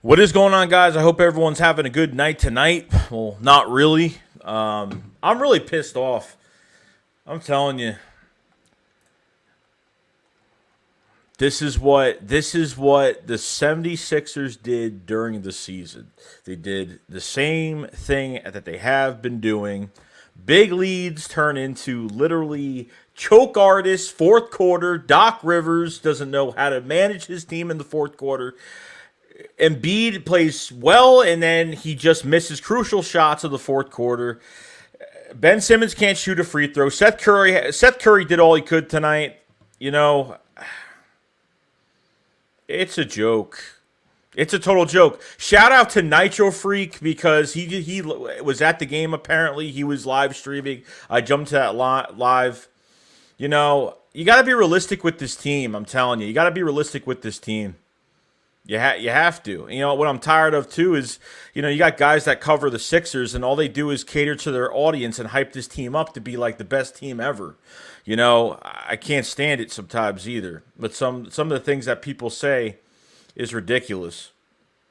What is going on, guys? I hope everyone's having a good night tonight. Well, not really. I'm really pissed off. I'm telling you. This is what the 76ers did during the season. They did the same thing that they have been doing. Big leads turn into literally choke artists, fourth quarter. Doc Rivers doesn't know how to manage his team in the fourth quarter. Embiid plays well, and then he just misses crucial shots of the fourth quarter. Ben Simmons can't shoot a free throw. Seth Curry did all he could tonight. You know, it's a joke. It's a total joke. Shout out to Nitro Freak because he was at the game apparently. He was live streaming. I jumped to that live. You know, you got to be realistic with this team. I'm telling you. You got to be realistic with this team. You have to. You know, what I'm tired of, too, is, you know, you got guys that cover the Sixers, and all they do is cater to their audience and hype this team up to be, like, the best team ever. You know, I can't stand it sometimes either. But some of the things that people say is ridiculous.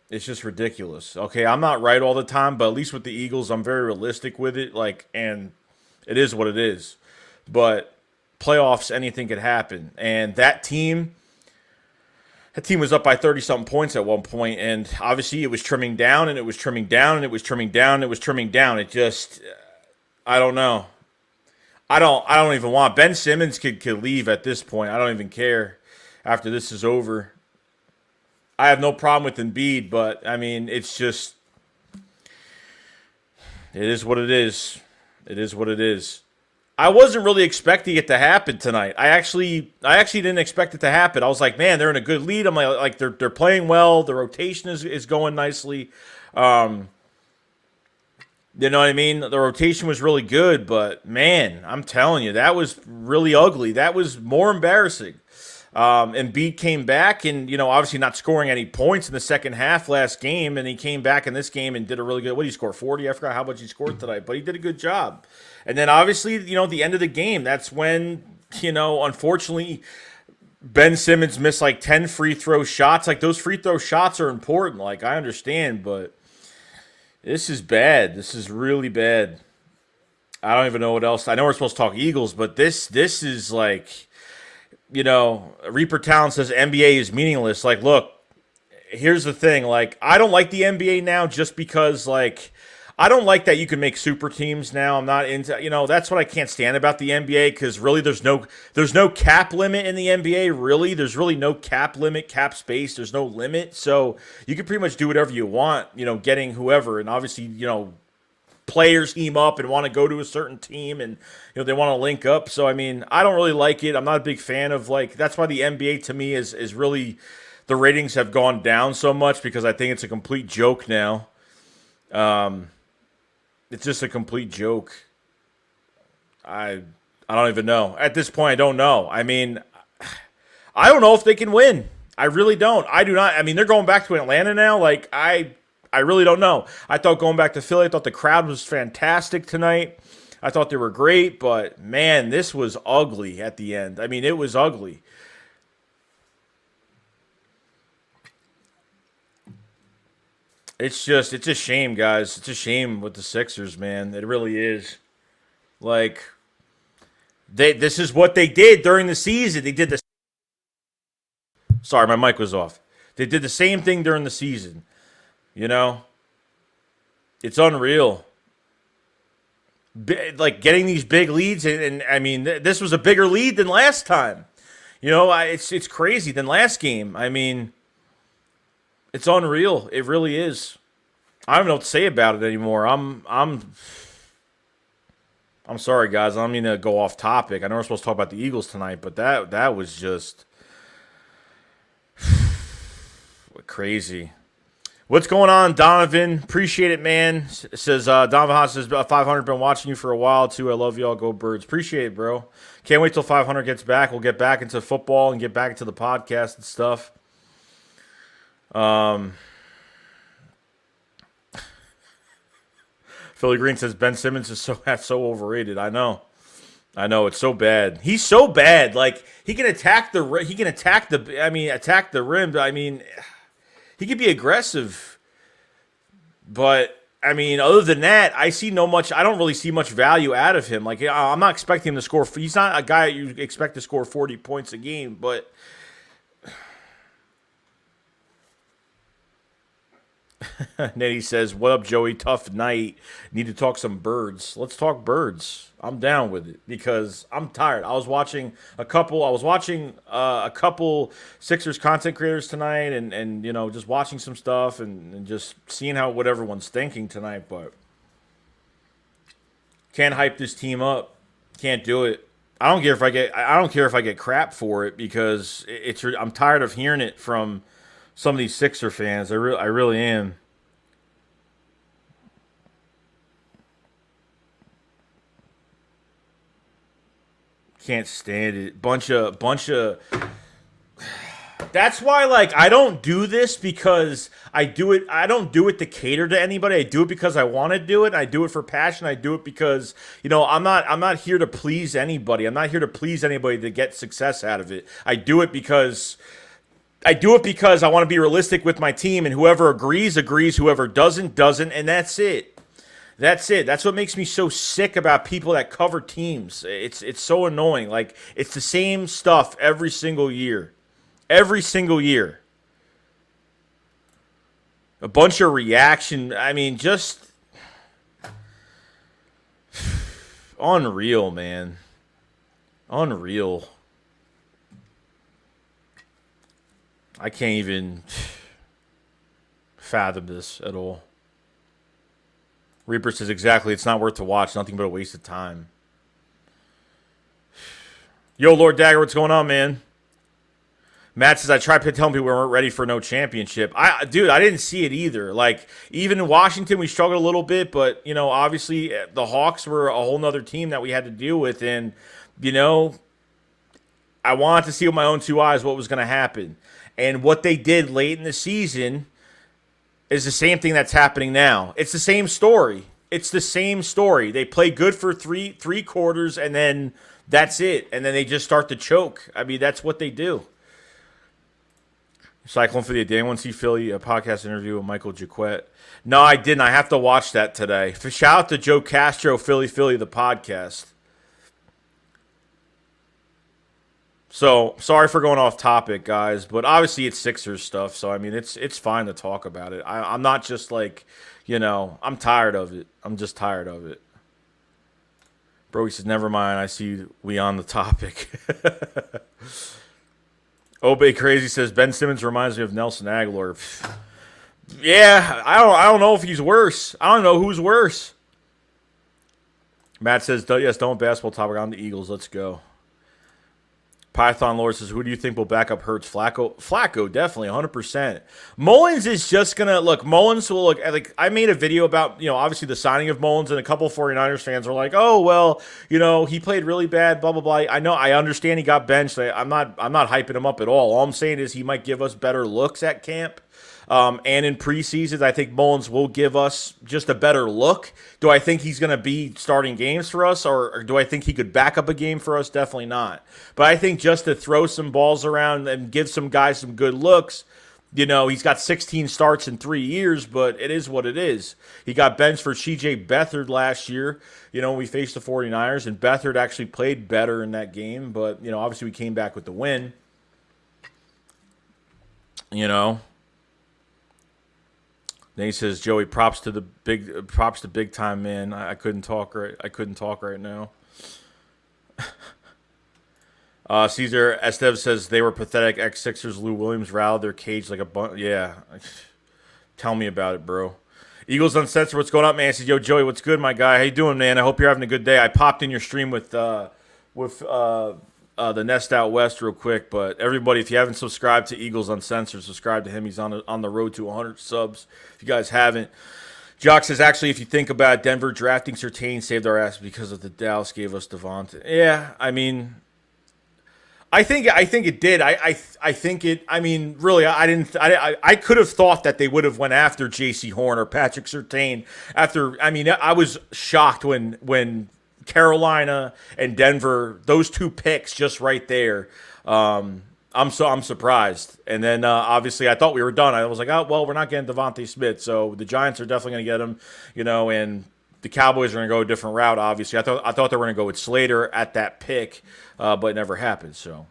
It's just ridiculous. Okay, I'm not right all the time, but at least with the Eagles, I'm very realistic with it. Like, and it is what it is. But playoffs, anything could happen. And that team was up by 30-something points at one point, and obviously it was trimming down, and it was trimming down, and it was trimming down, and it was trimming down. It just, I don't know. I don't even want. Ben Simmons could leave at this point. I don't even care after this is over. I have no problem with Embiid, but, I mean, it's just, it is what it is. It is what it is. I wasn't really expecting it to happen tonight. I actually didn't expect it to happen. I was like, man, they're in a good lead. I'm like they're playing well. The rotation is going nicely. You know what I mean? The rotation was really good, but man, I'm telling you, that was really ugly. That was more embarrassing. Embiid came back and, you know, obviously not scoring any points in the second half last game, and he came back in this game and did a really good. What did he score? 40? I forgot how much he scored tonight, but he did a good job. And then obviously, you know, at the end of the game, that's when, you know, unfortunately, Ben Simmons missed like 10 free throw shots. Like, those free throw shots are important. Like, I understand, but this is bad. This is really bad. I don't even know what else. I know we're supposed to talk Eagles, but this is like, you know, Reaper Town says NBA is meaningless. Like, look, here's the thing. Like, I don't like the NBA now just because, like, I don't like that you can make super teams now. I'm not into, you know, that's what I can't stand about the NBA, because really there's no cap limit in the NBA, really. There's really no cap limit, cap space. There's no limit. So you can pretty much do whatever you want, you know, getting whoever. And obviously, you know, players team up and want to go to a certain team, and, you know, they want to link up. So, I mean, I don't really like it. I'm not a big fan of, like, that's why the NBA to me is really, the ratings have gone down so much, because I think it's a complete joke now. It's just a complete joke. I don't even know. At this point, I don't know. I mean, I don't know if they can win. I really don't. I do not. I mean, they're going back to Atlanta now. Like, I really don't know. I thought going back to Philly, I thought the crowd was fantastic tonight. I thought they were great, but, man, this was ugly at the end. I mean, it was ugly. It's a shame, guys. It's a shame with the Sixers, man. It really is. Like, this is what they did during the season. They did the. Sorry, my mic was off. They did the same thing during the season. You know, it's unreal. Like, getting these big leads, and I mean, this was a bigger lead than last time. You know, it's crazy than last game. I mean, it's unreal. It really is. I don't know what to say about it anymore. I'm sorry, guys. I don't mean to go off topic. I know we're supposed to talk about the Eagles tonight, but that was just crazy. What's going on, Donovan? Appreciate it, man. It says Donovan Haas says 500. Been watching you for a while too. I love y'all. Go Birds. Appreciate it, bro. Can't wait till 500 gets back. We'll get back into football and get back into the podcast and stuff. Philly Green says Ben Simmons is so overrated. I know, it's so bad. He's so bad. Like, he can attack the rim. I mean, He could be aggressive, but I mean, other than that, I don't really see much value out of him. Like, I'm not expecting him to score. He's not a guy you expect to score 40 points a game, but Nettie says, "What up, Joey? Tough night. Need to talk some birds. Let's talk birds. I'm down with it because I'm tired. I was watching a couple. A couple Sixers content creators tonight, and just watching some stuff and just seeing what everyone's thinking tonight. But can't hype this team up. Can't do it. I don't care if I get crap for it because I'm tired of hearing it from some of these Sixer fans. I really am. Can't stand it. Bunch of. That's why, like, I don't do this because I do it. I don't do it to cater to anybody. I do it because I want to do it. I do it for passion. I do it because I'm not here to please anybody. I'm not here to please anybody to get success out of it. I do it because I want to be realistic with my team, and whoever agrees, whoever doesn't, and that's it. That's it. That's what makes me so sick about people that cover teams. It's so annoying. Like, it's the same stuff every single year. Every single year. A bunch of reaction. I mean, just unreal, man. Unreal. I can't even fathom this at all. Reaper says, exactly, it's not worth to watch. Nothing but a waste of time. Yo, Lord Dagger, what's going on, man? Matt says, I tried telling people we weren't ready for no championship. Dude, I didn't see it either. Like, even in Washington, we struggled a little bit, but, obviously the Hawks were a whole nother team that we had to deal with. And, I wanted to see with my own two eyes what was going to happen. And what they did late in the season is the same thing that's happening now. It's the same story. They play good for three quarters, and then that's it. And then they just start to choke. I mean, that's what they do. Cyclone for the day. I want to see Philly, a podcast interview with Michael Jaquette. No, I didn't. I have to watch that today. Shout out to Joe Castro, Philly, the podcast. So, sorry for going off topic, guys, but obviously it's Sixers stuff, so, I mean, it's fine to talk about it. I'm not just like, I'm tired of it. I'm just tired of it. Bro, he says, never mind, I see we on the topic. Obey Crazy says, Ben Simmons reminds me of Nelson Aguilar. Yeah, I don't know if he's worse. I don't know who's worse. Matt says, yes, don't basketball topic on the Eagles. Let's go. Python Lord says, who do you think will back up Hurts? Flacco, definitely, 100%. Mullins is just going to, look, Mullins will look, like, I made a video about, obviously the signing of Mullins, and a couple 49ers fans were like, oh, well, he played really bad, blah, blah, blah. I understand he got benched. I'm not hyping him up at all. All I'm saying is he might give us better looks at camp. And in preseasons, I think Mullins will give us just a better look. Do I think he's going to be starting games for us, or do I think he could back up a game for us? Definitely not. But I think just to throw some balls around and give some guys some good looks, he's got 16 starts in 3 years, but it is what it is. He got benched for C.J. Beathard last year, when we faced the 49ers, and Beathard actually played better in that game, but, obviously we came back with the win. Then he says, Joey, props to big time man. I couldn't talk right now. Caesar Estev says they were pathetic. Ex-Sixers Lou Williams rallied their cage like a bunch. Yeah. Tell me about it, bro. Eagles Uncensored, what's going on, man? He says, yo, Joey, what's good, my guy? How you doing, man? I hope you're having a good day. I popped in your stream with the Nest Out West real quick, but everybody, if you haven't subscribed to Eagles Uncensored, subscribe to him. He's on the road to 100 subs. If you guys haven't, Jock says, actually, if you think about it, Denver drafting Surtain saved our ass because of the Dallas gave us Devontae. Yeah, I mean, I think it did. I think it. I mean, really, I could have thought that they would have went after J.C. Horn or Patrick Surtain after. I mean, I was shocked when Carolina and Denver, those two picks just right there, I'm surprised. And then obviously I thought we were done. I was like, oh well, we're not getting Devontae Smith, so the Giants are definitely going to get him, and the Cowboys are going to go a different route. Obviously, I thought they were going to go with Slater at that pick, but it never happened. So.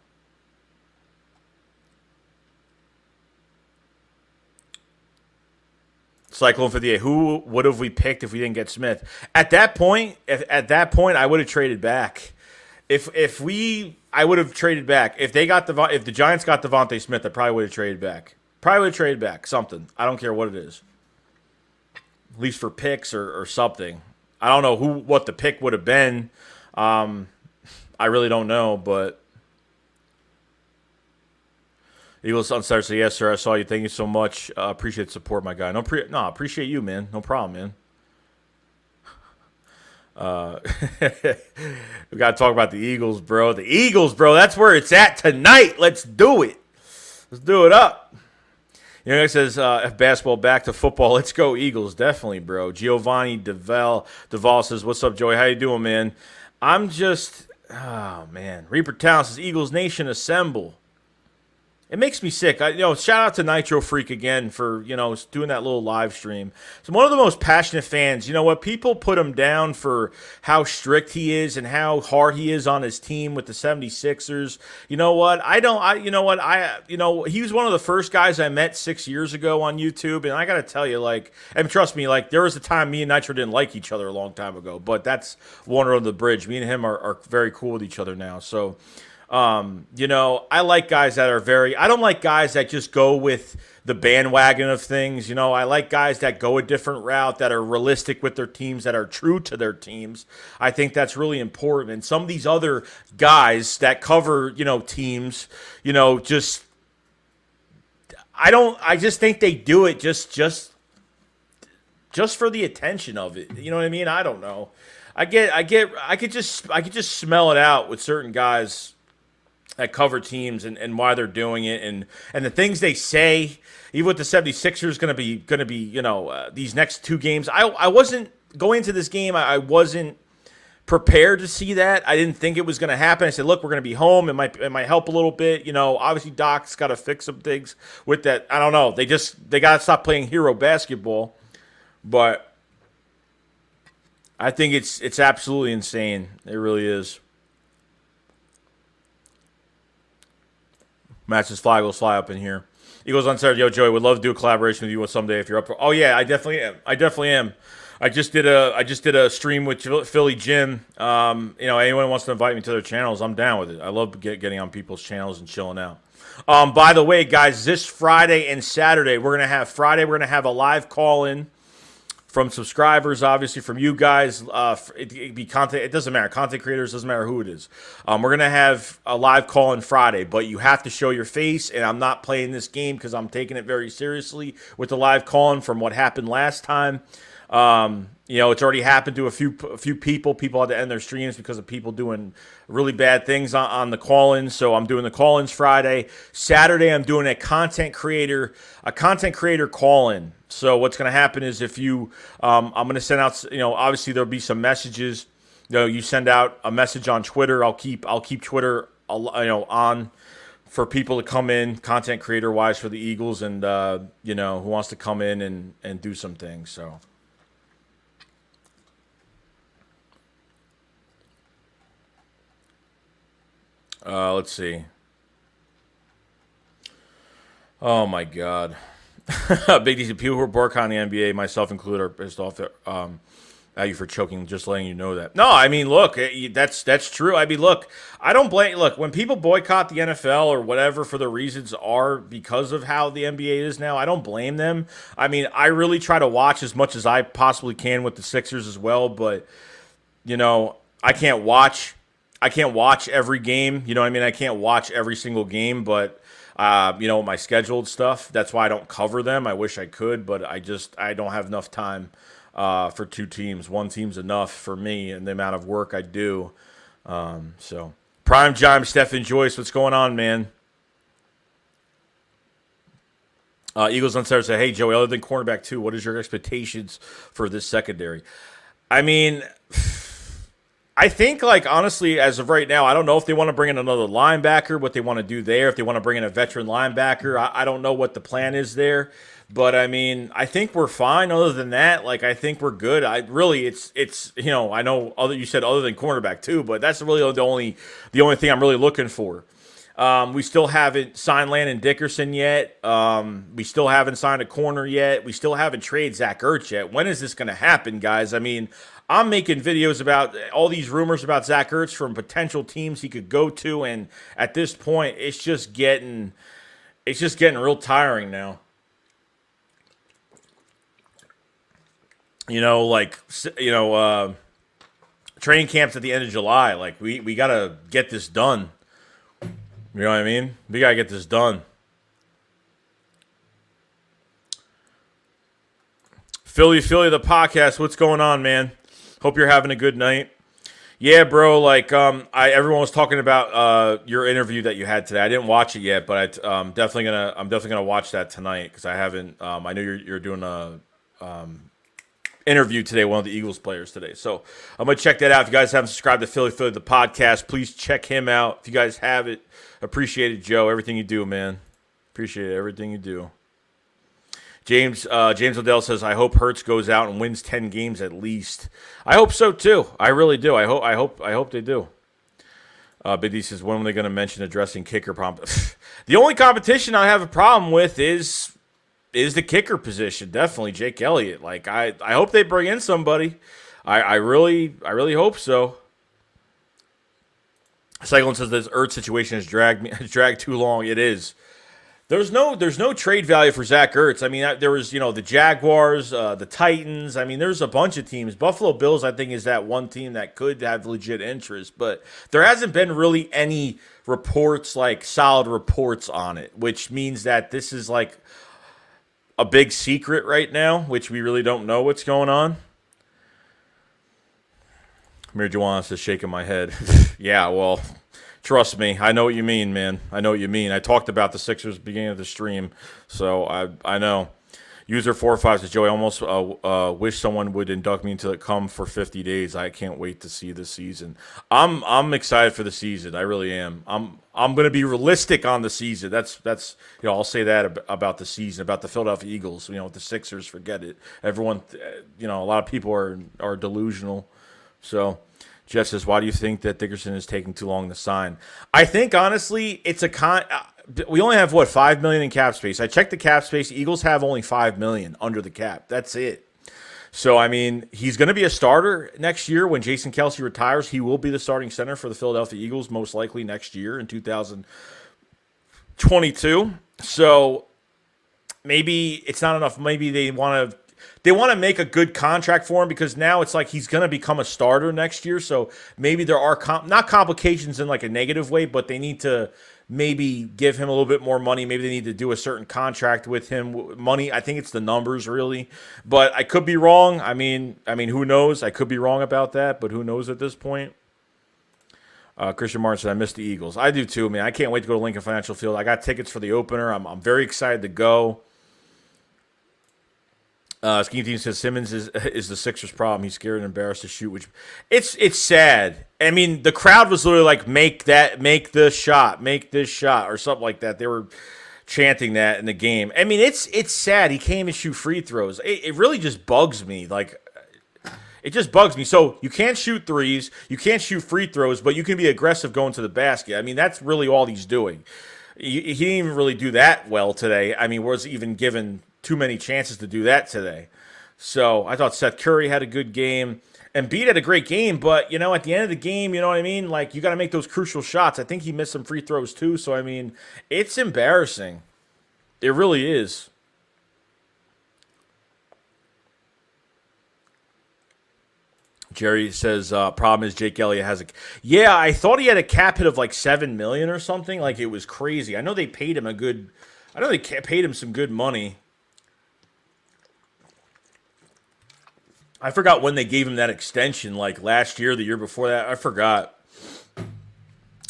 Cyclone 58. Who would have we picked if we didn't get Smith? At that point, I would have traded back. I would have traded back. If the Giants got Devontae Smith, I probably would have traded back. Probably would have traded back something. I don't care what it is. At least for picks or something. I don't know what the pick would have been. I really don't know, but Eagles Sunstar said, yes, sir, I saw you. Thank you so much. Appreciate the support, my guy. No, appreciate you, man. No problem, man. We got to talk about the Eagles, bro. The Eagles, bro. That's where it's at tonight. Let's do it. Let's do it up. It says, F basketball back to football. Let's go Eagles. Definitely, bro. Giovanni Duvall says, what's up, Joey? How you doing, man? Oh, man. Reaper Town says, Eagles Nation assemble. It makes me sick. Shout out to Nitro Freak again for, doing that little live stream. So I'm one of the most passionate fans. You know what? People put him down for how strict he is and how hard he is on his team with the 76ers. You know what? He was one of the first guys I met 6 years ago on YouTube. And I got to tell you, and trust me, there was a time me and Nitro didn't like each other a long time ago. But that's water under the bridge. Me and him are very cool with each other now. So, I like guys that I don't like guys that just go with the bandwagon of things. I like guys that go a different route, that are realistic with their teams, that are true to their teams. I think that's really important. And some of these other guys that cover, teams, I just think they do it just for the attention of it. You know what I mean? I don't know. I could just smell it out with certain guys that cover teams and why they're doing it and the things they say, even with the 76ers going to be these next two games. I wasn't going into this game. I wasn't prepared to see that. I didn't think it was going to happen. I said, look, we're going to be home. It might help a little bit. Obviously Doc's got to fix some things with that. I don't know. They got to stop playing hero basketball, but I think it's absolutely insane. It really is. Matches fly, goes fly up in here. Eagles on Saturday. Yo, Joey, would love to do a collaboration with you someday if you're up for. Oh yeah, I definitely am. I just did a stream with Philly Jim. Anyone wants to invite me to their channels, I'm down with it. I love getting on people's channels and chilling out. By the way, guys, this Friday and Saturday we're gonna have a live call in from subscribers, obviously from you guys. It be content. It doesn't matter. Content creators, doesn't matter who it is. We're gonna have a live call on Friday, but you have to show your face. And I'm not playing this game because I'm taking it very seriously with the live call in from what happened last time. It's already happened to a few people. People had to end their streams because of people doing really bad things on the call-ins. So I'm doing the call-ins Friday. Saturday, I'm doing a content creator call-in. So what's going to happen is if I'm going to send out, obviously there'll be some messages. You send out a message on Twitter. I'll keep Twitter, on for people to come in, content creator wise for the Eagles, and who wants to come in and do some things. So. Let's see. Oh my God. Big DC people who are boycotting the NBA, myself included, are pissed off at you for choking. Just letting you know that. No, I mean, look, that's true. I mean, look, I don't blame. Look, when people boycott the NFL or whatever for the reasons are because of how the NBA is now, I don't blame them. I mean, I really try to watch as much as I possibly can with the Sixers as well, but I can't watch every game. You know what I mean? I can't watch every single game, but my scheduled stuff, that's why I don't cover them. I wish I could, but I don't have enough time for two teams. One team's enough for me and the amount of work I do. So Prime Jime, Stephen Joyce, what's going on, man? Eagles on Saturday say, hey, Joey, other than cornerback 2, what is your expectations for this secondary? I mean, I think, like, honestly, as of right now, I don't know if they want to bring in another linebacker, what they want to do there, if they want to bring in a veteran linebacker. I don't know what the plan is there. But I mean, I think we're fine. Other than that, like, I think we're good. I really, it's I know you said other than cornerback too, but that's really the only thing I'm really looking for. We still haven't signed Landon Dickerson yet. We still haven't signed a corner yet. We still haven't traded Zach Ertz yet. When is this going to happen, guys? I mean, I'm making videos about all these rumors about Zach Ertz from potential teams he could go to, and at this point, it's just getting real tiring now. Training camps at the end of July. Like, we got to get this done. You know what I mean? We got to get this done. Philly, the podcast. What's going on, man? Hope you're having a good night. Yeah, bro. Like, everyone was talking about your interview that you had today. I didn't watch it yet, but I'm definitely gonna watch that tonight because I haven't. I know you're doing a interview today, one of the Eagles players today. So I'm going to check that out. If you guys haven't subscribed to Philly, the podcast, please check him out. If you guys have it, appreciate it, Joe. Everything you do, man. Appreciate everything you do. James Odell says, I hope Hurts goes out and wins 10 games at least. I hope so, too. I really do. I hope they do. Big D says, when are they going to mention addressing kicker problem? The only competition I have a problem with is the kicker position. Definitely Jake Elliott. Like, I hope they bring in somebody. I really hope so. Cyclone says this Ertz situation has dragged too long. It is. There's no trade value for Zach Ertz. I mean, there was, the Jaguars, the Titans. I mean, there's a bunch of teams. Buffalo Bills, I think, is that one team that could have legit interest, but there hasn't been really any reports, like solid reports on it, which means that this is like a big secret right now, which we really don't know what's going on. Mir Jawan says, shaking my head. Yeah, well, trust me. I know what you mean, man. I know what you mean. I talked about the Sixers at the beginning of the stream, so I know. User 45 says, Joey, I almost wish someone would induct me until it come for 50 days. I can't wait to see the season. I'm excited for the season. I really am. I'm going to be realistic on the season. That's I'll say that about the season, about the Philadelphia Eagles. With the Sixers, forget it. Everyone, a lot of people are delusional. So Jeff says, why do you think that Dickerson is taking too long to sign? I think, honestly, it's we only have, $5 million in cap space. I checked the cap space. The Eagles have only $5 million under the cap. That's it. So, I mean, he's going to be a starter next year when Jason Kelce retires. He will be the starting center for the Philadelphia Eagles most likely next year in 2022. So, maybe it's not enough. Maybe they want to make a good contract for him because now it's like he's going to become a starter next year. So maybe there are not complications in like a negative way, but they need to maybe give him a little bit more money. Maybe they need to do a certain contract with him. Money, I think it's the numbers really, but I could be wrong. I mean, who knows? I could be wrong about that, but who knows at this point? Christian Martin said, I miss the Eagles. I do too, man. I can't wait to go to Lincoln Financial Field. I got tickets for the opener. I'm very excited to go. Scheme Team says Simmons is the Sixers' problem. He's scared and embarrassed to shoot, which it's sad. I mean, the crowd was literally like, make this shot, or something like that. They were chanting that in the game. I mean, it's sad. He can't even shoot free throws. It really just bugs me. Like, it just bugs me. So you can't shoot threes, you can't shoot free throws, but you can be aggressive going to the basket. I mean, that's really all he's doing. He didn't even really do that well today. I mean, was even given too many chances to do that today. So I thought Seth Curry had a good game. Embiid had a great game, but, at the end of the game, you know what I mean? Like, you got to make those crucial shots. I think he missed some free throws too. So, I mean, it's embarrassing. It really is. Jerry says, problem is Jake Elliott has yeah, I thought he had a cap hit of like $7 million or something. Like, it was crazy. I know they paid him some good money. I forgot when they gave him that extension, like last year, the year before that. I forgot.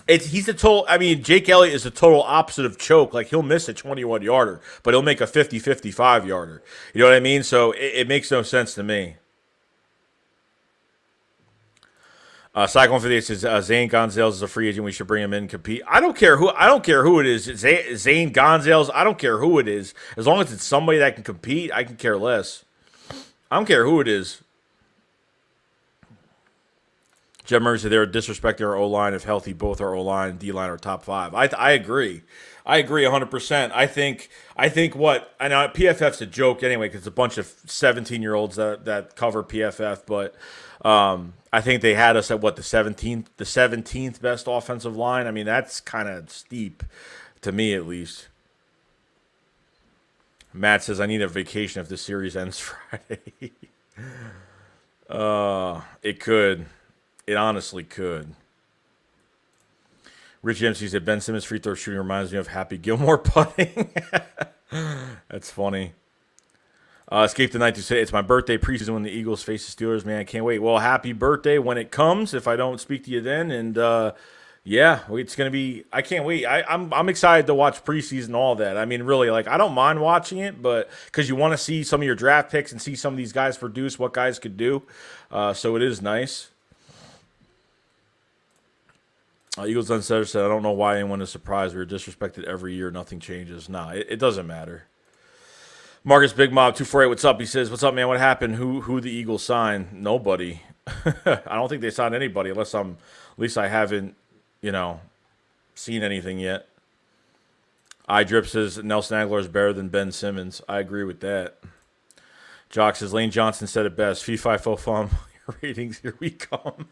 He's the total. I mean, Jake Elliott is the total opposite of choke. Like, he'll miss a 21-yarder, but he'll make a 55-yarder. You know what I mean? So it makes no sense to me. Cyclone 58 says Zane Gonzalez is a free agent. We should bring him in and compete. I don't care who it is. Zane Gonzalez. I don't care who it is. As long as it's somebody that can compete, I can care less. I don't care who it is. Jim Murray said they're disrespecting our O-line. If healthy, both our O-line and D-line are top 5. I agree. I agree 100%. I think what, I know PFF's a joke anyway because it's a bunch of 17-year-olds that cover PFF, but I think they had us at what, the 17th best offensive line. I mean, that's kind of steep to me at least. Matt says I need a vacation if this series ends Friday. It could. It honestly could. Rich MC said Ben Simmons' free throw shooting reminds me of Happy Gilmore putting. That's funny. Escape the Night to say it's my birthday preseason when the Eagles face the Steelers. Man, I can't wait. Well, happy birthday when it comes. If I don't speak to you then, and yeah, it's gonna be. I can't wait. I'm excited to watch preseason, all that. I mean, really, like I don't mind watching it, but because you want to see some of your draft picks and see some of these guys produce what guys could do. So it is nice. Eagles Unsetter said, I don't know why anyone is surprised. We were disrespected every year. Nothing changes. Nah, it doesn't matter. Marcus Big Mob 248, what's up? He says, what's up, man? What happened? Who the Eagles signed? Nobody. I don't think they signed anybody unless at least I haven't, seen anything yet. iDrip says Nelson Aguilar is better than Ben Simmons. I agree with that. Jock says Lane Johnson said it best. Fee fi fo fum. Ratings, here we come.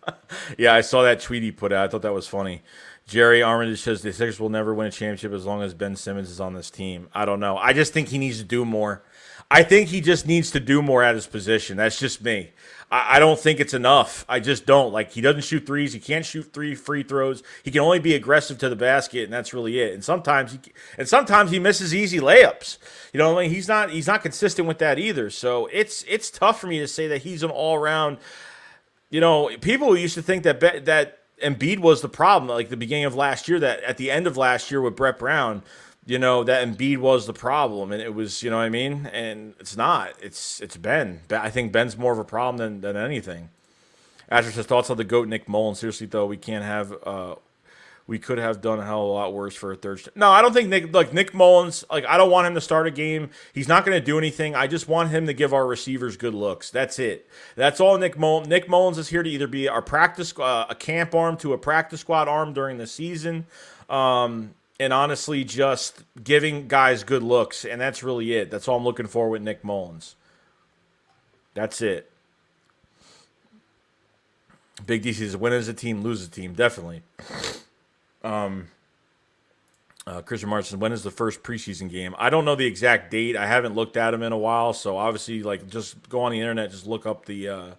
Yeah, I saw that tweet he put out. I thought that was funny. Jerry Armitage says the Sixers will never win a championship as long as Ben Simmons is on this team. I don't know. I just think he needs to do more. I think he just needs to do more at his position. That's just me. I don't think it's enough. I just don't. Like, he doesn't shoot threes. He can't shoot 3 free throws. He can only be aggressive to the basket, and that's really it. And sometimes he misses easy layups. You know what I mean? He's not consistent with that either. So it's tough for me to say that he's an all-around. People used to think that Embiid was the problem, like the beginning of last year, that at the end of last year with Brett Brown, that Embiid was the problem, and it was, you know what I mean? And it's not. It's Ben. I think Ben's more of a problem than anything. Asher says, thoughts on the GOAT Nick Mullen. Seriously, though, we could have done a hell of a lot worse for a third. No, I don't think Nick Mullins, I don't want him to start a game. He's not going to do anything. I just want him to give our receivers good looks. That's it. That's all Nick Mullins. Nick Mullins is here to either be our a camp arm to a practice squad arm during the season. And honestly, just giving guys good looks, and that's really it. That's all I'm looking for with Nick Mullins. That's it. Big D says, win as a team, lose as a team. Definitely. Christian Martin says, when is the first preseason game? I don't know the exact date. I haven't looked at them in a while, so obviously, just go on the internet, just look up the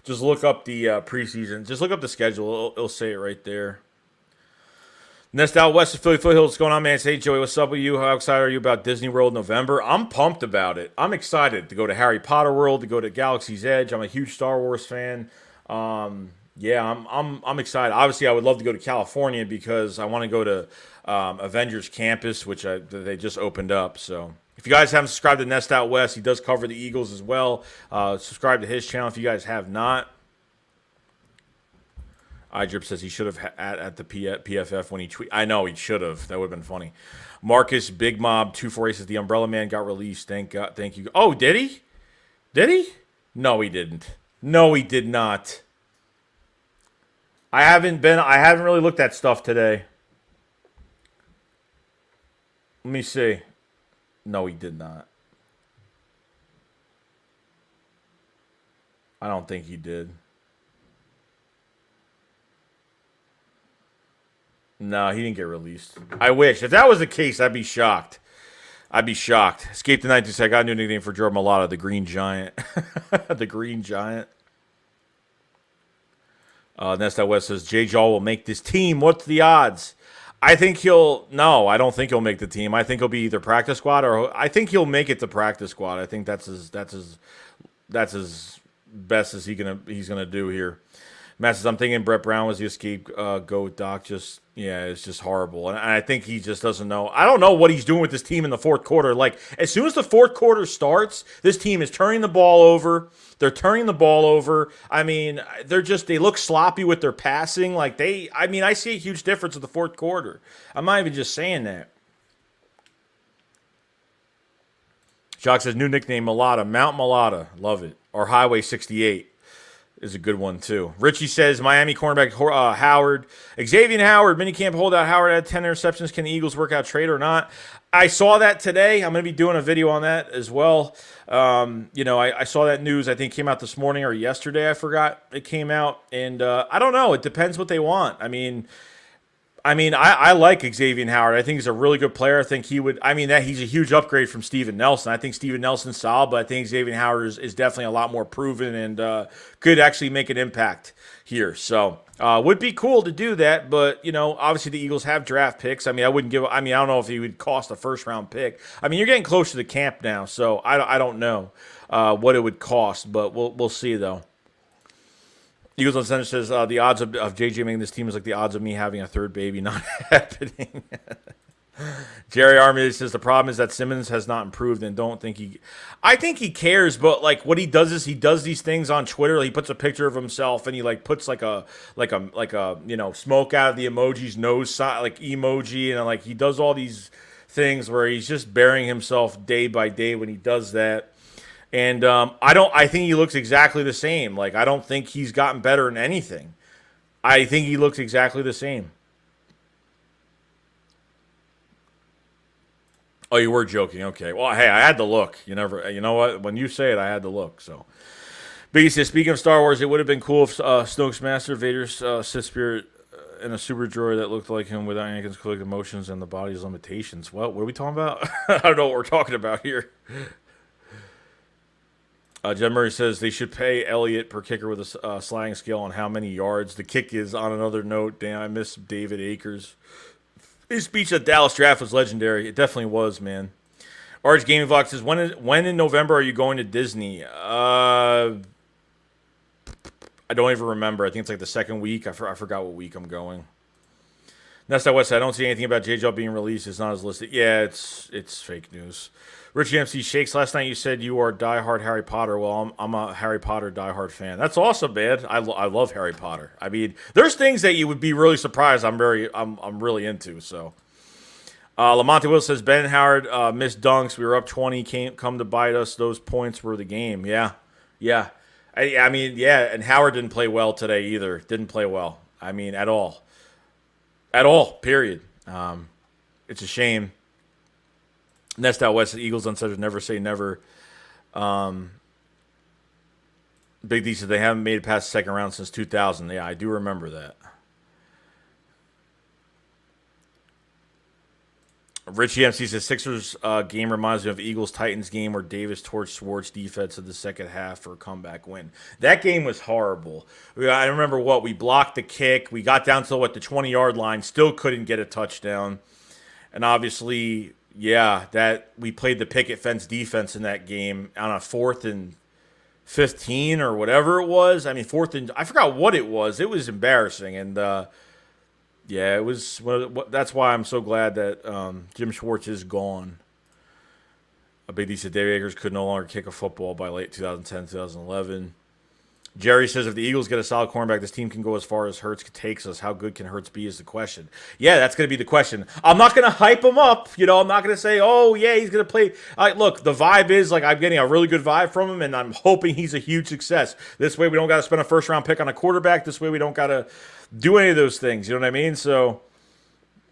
preseason. Just look up the schedule. It'll say it right there. Nest out west of Philly Foothills. What's going on, man? Hey, Joey, what's up with you? How excited are you about Disney World in November? I'm pumped about it. I'm excited to go to Harry Potter World, to go to Galaxy's Edge. I'm a huge Star Wars fan. Yeah, I'm excited. Obviously, I would love to go to California because I want to go to Avengers Campus, which they just opened up. So if you guys haven't subscribed to Nest Out West, he does cover the Eagles as well. Subscribe to his channel if you guys have not. iDrip says he should have at the PFF when he tweet. I know he should have. That would have been funny. Marcus Big Mob 248 says the Umbrella Man got released. Thank God. Thank you. Oh, did he? Did he? No, he didn't. No, he did not. I haven't really looked at stuff today. Let me see. No, he did not. I don't think he did. No, he didn't get released. I wish. If that was the case, I'd be shocked. Escape the night to say I got a new nickname for Jordan Mailata, the Green Giant. The Green Giant. Nest Out West says Jay Jaw will make this team. What's the odds? I don't think he'll make the team. I think he'll be either practice squad or I think he'll make it to practice squad. I think that's as best as he's gonna do here. Matt says, I'm thinking Brett Brown was the escape goat, Doc. Just, yeah, it's just horrible. And I think he just doesn't know. I don't know what he's doing with this team in the fourth quarter. Like, as soon as the fourth quarter starts, this team is turning the ball over. They're turning the ball over. I mean, they look sloppy with their passing. Like, I see a huge difference in the fourth quarter. I'm not even just saying that. Jock says, new nickname, Mulata. Mount Mulata. Love it. Or Highway 68. Is a good one, too. Richie says, Miami cornerback Howard. Xavier Howard, minicamp holdout. Howard had 10 interceptions. Can the Eagles work out trade or not? I saw that today. I'm going to be doing a video on that as well. I saw that news, I think, came out this morning or yesterday. I forgot it came out. And I don't know. It depends what they want. I like Xavier Howard. I think he's a really good player. I think he's a huge upgrade from Steven Nelson. I think Steven Nelson's solid, but I think Xavier Howard is definitely a lot more proven and could actually make an impact here. So, would be cool to do that, but, obviously the Eagles have draft picks. I don't know if he would cost a first-round pick. You're getting close to the camp now, so I don't know what it would cost, but we'll see, though. Eagles on Center says the odds of JJ making this team is like the odds of me having a third baby not happening. Jerry Army says the problem is that Simmons has not improved and don't think I think he cares, but like what he does is he does these things on Twitter. He puts a picture of himself and he like puts like a smoke out of the emoji's nose side like emoji, and like he does all these things where he's just burying himself day by day when he does that. And I think he looks exactly the same. Like, I don't think he's gotten better in anything. I think he looks exactly the same. Oh, you were joking. Okay. Well, hey, I had to look. You know what? When you say it, I had to look. So, Biggie says, speaking of Star Wars, it would have been cool if Snoke's Master Vader's Sith Spirit in a super droid that looked like him without Anakin's collective emotions and the body's limitations. What are we talking about? I don't know what we're talking about here. Jen Murray says they should pay Elliott per kicker with a sliding scale on how many yards the kick is. On another note, damn, I miss David Akers. His speech at Dallas draft was legendary. It definitely was, man. Arch Gaming Vlog says, when in November are you going to Disney? I don't even remember. I think it's like the second week. I forgot what week I'm going. Nesta West, I don't see anything about J-Job being released. It's not as listed. Yeah, it's fake news. Richie MC Shakes, last night you said you are diehard Harry Potter. Well, I'm a Harry Potter diehard fan. That's awesome, man. I love Harry Potter. There's things that you would be really surprised I'm really into. So, Lamonte Will says Ben and Howard missed dunks. We were up 20, come to bite us. Those points were the game. Yeah. And Howard didn't play well today either. Didn't play well. At all. At all. Period. It's a shame. Nest out west, the Eagles on such never say never. Big D said they haven't made it past the second round since 2000. Yeah, I do remember that. Richie MC says Sixers game reminds me of Eagles-Titans game where Davis torched Schwartz defense in the second half for a comeback win. That game was horrible. I remember we blocked the kick. We got down to the 20-yard line, still couldn't get a touchdown. And obviously, yeah, that we played the picket fence defense in that game on a 4th and 15 or whatever it was. I forgot what it was. It was embarrassing. And, yeah, it was. That's why I'm so glad that Jim Schwartz is gone. A Big D said Dave Akers could no longer kick a football by late 2010, 2011. Jerry says if the Eagles get a solid cornerback, this team can go as far as Hurts takes us. How good can Hurts be is the question. Yeah, that's going to be the question. I'm not going to hype him up. I'm not going to say, oh, yeah, he's going to play. Look, the vibe is like I'm getting a really good vibe from him, and I'm hoping he's a huge success. This way we don't got to spend a first-round pick on a quarterback. This way we don't got to do any of those things. You know what I mean? So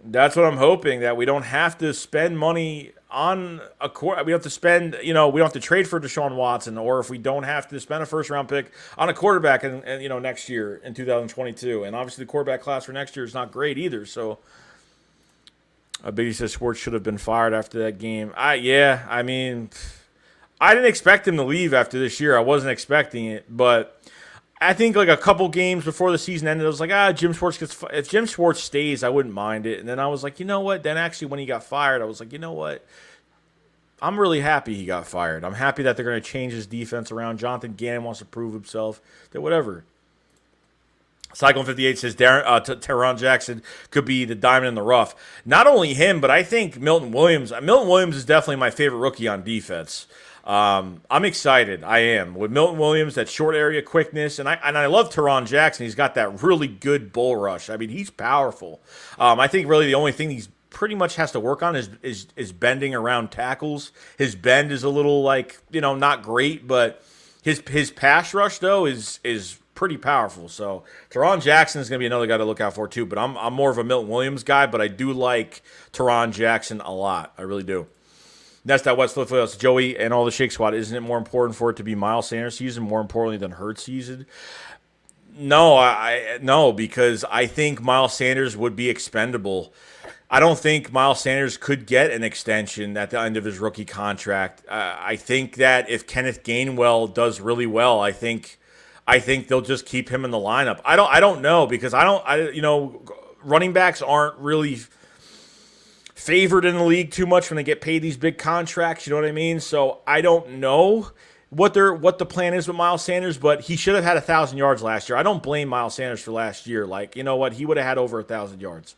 that's what I'm hoping, that we don't have to spend money on a quarterback. We have to spend, we don't have to trade for Deshaun Watson, or if we don't have to spend a first-round pick on a quarterback and next year in 2022. And obviously the quarterback class for next year is not great either. So Biggie says Schwartz should have been fired after that game. I didn't expect him to leave after this year. I wasn't expecting it, but I think like a couple games before the season ended, I was like, if Jim Schwartz stays, I wouldn't mind it. And then I was like, you know what? Then actually when he got fired, I was like, you know what? I'm really happy he got fired. I'm happy that they're going to change his defense around. Jonathan Gannon wants to prove himself. That whatever. Cyclone 58 says Teron Jackson could be the diamond in the rough. Not only him, but I think Milton Williams. Milton Williams is definitely my favorite rookie on defense. I'm excited. I am with Milton Williams, that short area quickness, and I love Teron Jackson. He's got that really good bull rush. I mean, he's powerful. I think really the only thing he's pretty much has to work on is bending around tackles. His bend is a little not great, but his pass rush though is pretty powerful. So Teron Jackson is going to be another guy to look out for too. But I'm more of a Milton Williams guy, but I do like Teron Jackson a lot. I really do. That's that Westfield Joey and all the Shake Squad. Isn't it more important for it to be Miles Sanders season more importantly than Hurts season? No, because I think Miles Sanders would be expendable. I don't think Miles Sanders could get an extension at the end of his rookie contract. I think that if Kenneth Gainwell does really well, I think they'll just keep him in the lineup. I don't know because running backs aren't really favored in the league too much when they get paid these big contracts. You know what I mean? So I don't know what the plan is with Miles Sanders, but he should have had 1,000 yards last year. I don't blame Miles Sanders for last year. Like, you know what? He would have had over 1,000 yards.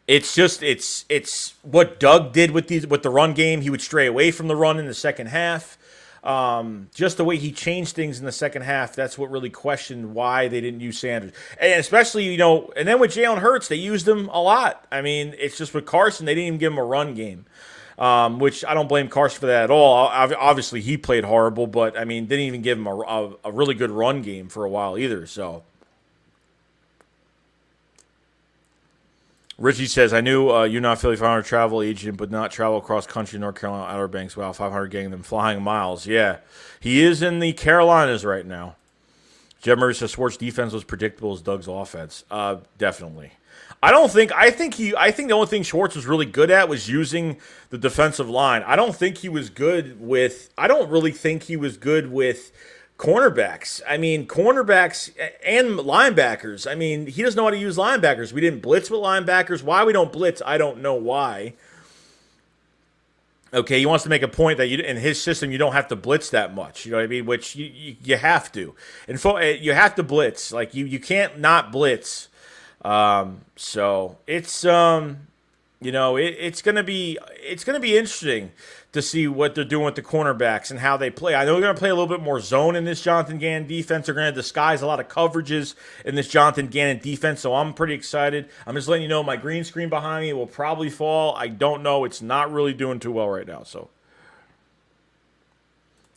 It's what Doug did with the run game. He would stray away from the run in the second half. Just the way he changed things in the second half, that's what really questioned why they didn't use Sanders. And especially, and then with Jalen Hurts, they used him a lot. I mean, it's just with Carson, they didn't even give him a run game, which I don't blame Carson for that at all. Obviously, he played horrible, but, I mean, didn't even give him a really good run game for a while either, so. Richie says, I knew you're not Philly 500 travel agent, but not travel across country, North Carolina, Outer Banks. Wow, 500 getting them flying miles. Yeah, he is in the Carolinas right now. Jeb Murray says, Swartz defense was predictable as Doug's offense. Definitely. I think the only thing Schwartz was really good at was using the defensive line. I don't really think he was good with cornerbacks. I mean, cornerbacks and linebackers. I mean, he doesn't know how to use linebackers. We didn't blitz with linebackers. Why we don't blitz, I don't know why. Okay, he wants to make a point that in his system you don't have to blitz that much. You know what I mean? Which you have to. You have to blitz. Like you can't not blitz. So it's it's gonna be interesting to see what they're doing with the cornerbacks and how they play. I know they're going to play a little bit more zone in this Jonathan Gannon defense. They're going to disguise a lot of coverages in this Jonathan Gannon defense, so I'm pretty excited. I'm just letting you know my green screen behind me will probably fall. I don't know. It's not really doing too well right now. So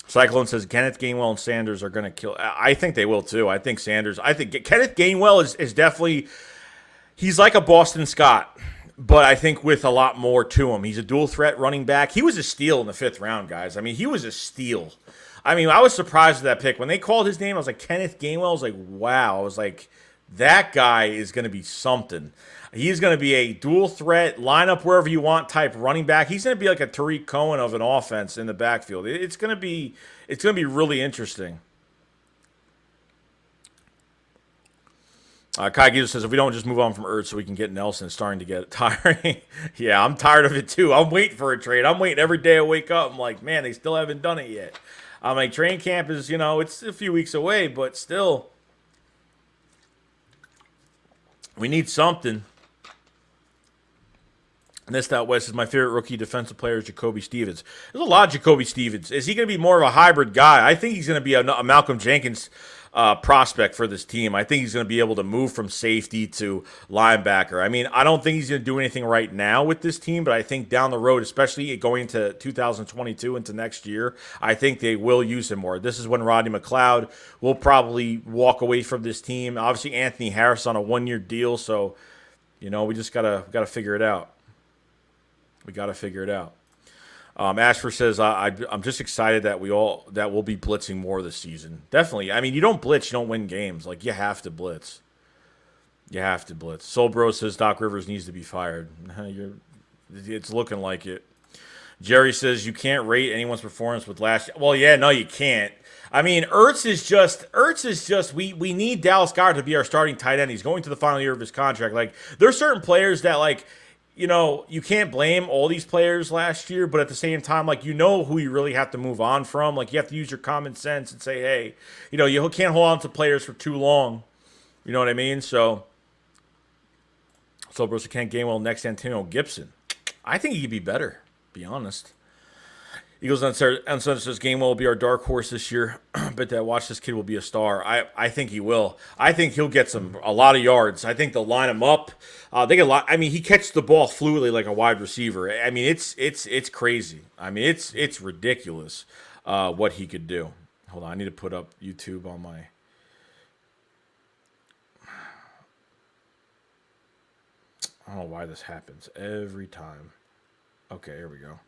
Cyclone says Kenneth Gainwell and Sanders are going to kill. I think they will too. I think Kenneth Gainwell is definitely – he's like a Boston Scott. But I think with a lot more to him. He's a dual threat running back. He was a steal in the 5th round, guys. I mean, he was a steal. I mean, I was surprised at that pick. When they called his name, I was like, Kenneth Gainwell. I was like, wow. I was like, that guy is going to be something. He's going to be a dual threat, line up wherever you want type running back. He's going to be like a Tariq Cohen of an offense in the backfield. It's going to be really interesting. Kai Gibbs says, if we don't just move on from Ertz so we can get Nelson, it's starting to get tiring. Yeah, I'm tired of it too. I'm waiting for a trade. I'm waiting every day I wake up. I'm like, man, they still haven't done it yet. I'm like, training camp is, it's a few weeks away, but still, we need something. Nest Out West is my favorite rookie defensive player is Jacoby Stevens. There's a lot of Jacoby Stevens. Is he going to be more of a hybrid guy? I think he's going to be a Malcolm Jenkins prospect for this team. I think he's going to be able to move from safety to linebacker. I mean, I don't think he's going to do anything right now with this team, but I think down the road, especially going into 2022 into next year, I think they will use him more. This is when Rodney McLeod will probably walk away from this team. Obviously, Anthony Harris on a 1-year deal, so we just gotta figure it out. We got to figure it out. Ashford says, I'm just excited that we'll be blitzing more this season. Definitely. I mean, you don't blitz, you don't win games. Like, you have to blitz. You have to blitz. Soul Bro says Doc Rivers needs to be fired. It's looking like it. Jerry says you can't rate anyone's performance with last year. Well, yeah, no, you can't. I mean, Ertz is just we need Dallas Goedert to be our starting tight end. He's going to the final year of his contract. Like, there's certain players that, like, you can't blame all these players last year, but at the same time, like, who you really have to move on from. Like, you have to use your common sense and say, hey, you can't hold on to players for too long. You know what I mean? So Bruce can't Gainwell next Antonio Gibson. I think he could be better, to be honest. Eagles on Sunday says Gainwell will be our dark horse this year. But that watch this kid will be a star. I think he will. I think he'll get a lot of yards. I think they'll line him up. They get a lot. I mean, he catches the ball fluidly like a wide receiver. I mean, it's crazy. I mean, it's ridiculous what he could do. Hold on, I need to put up YouTube on my. I don't know why this happens every time. Okay, here we go.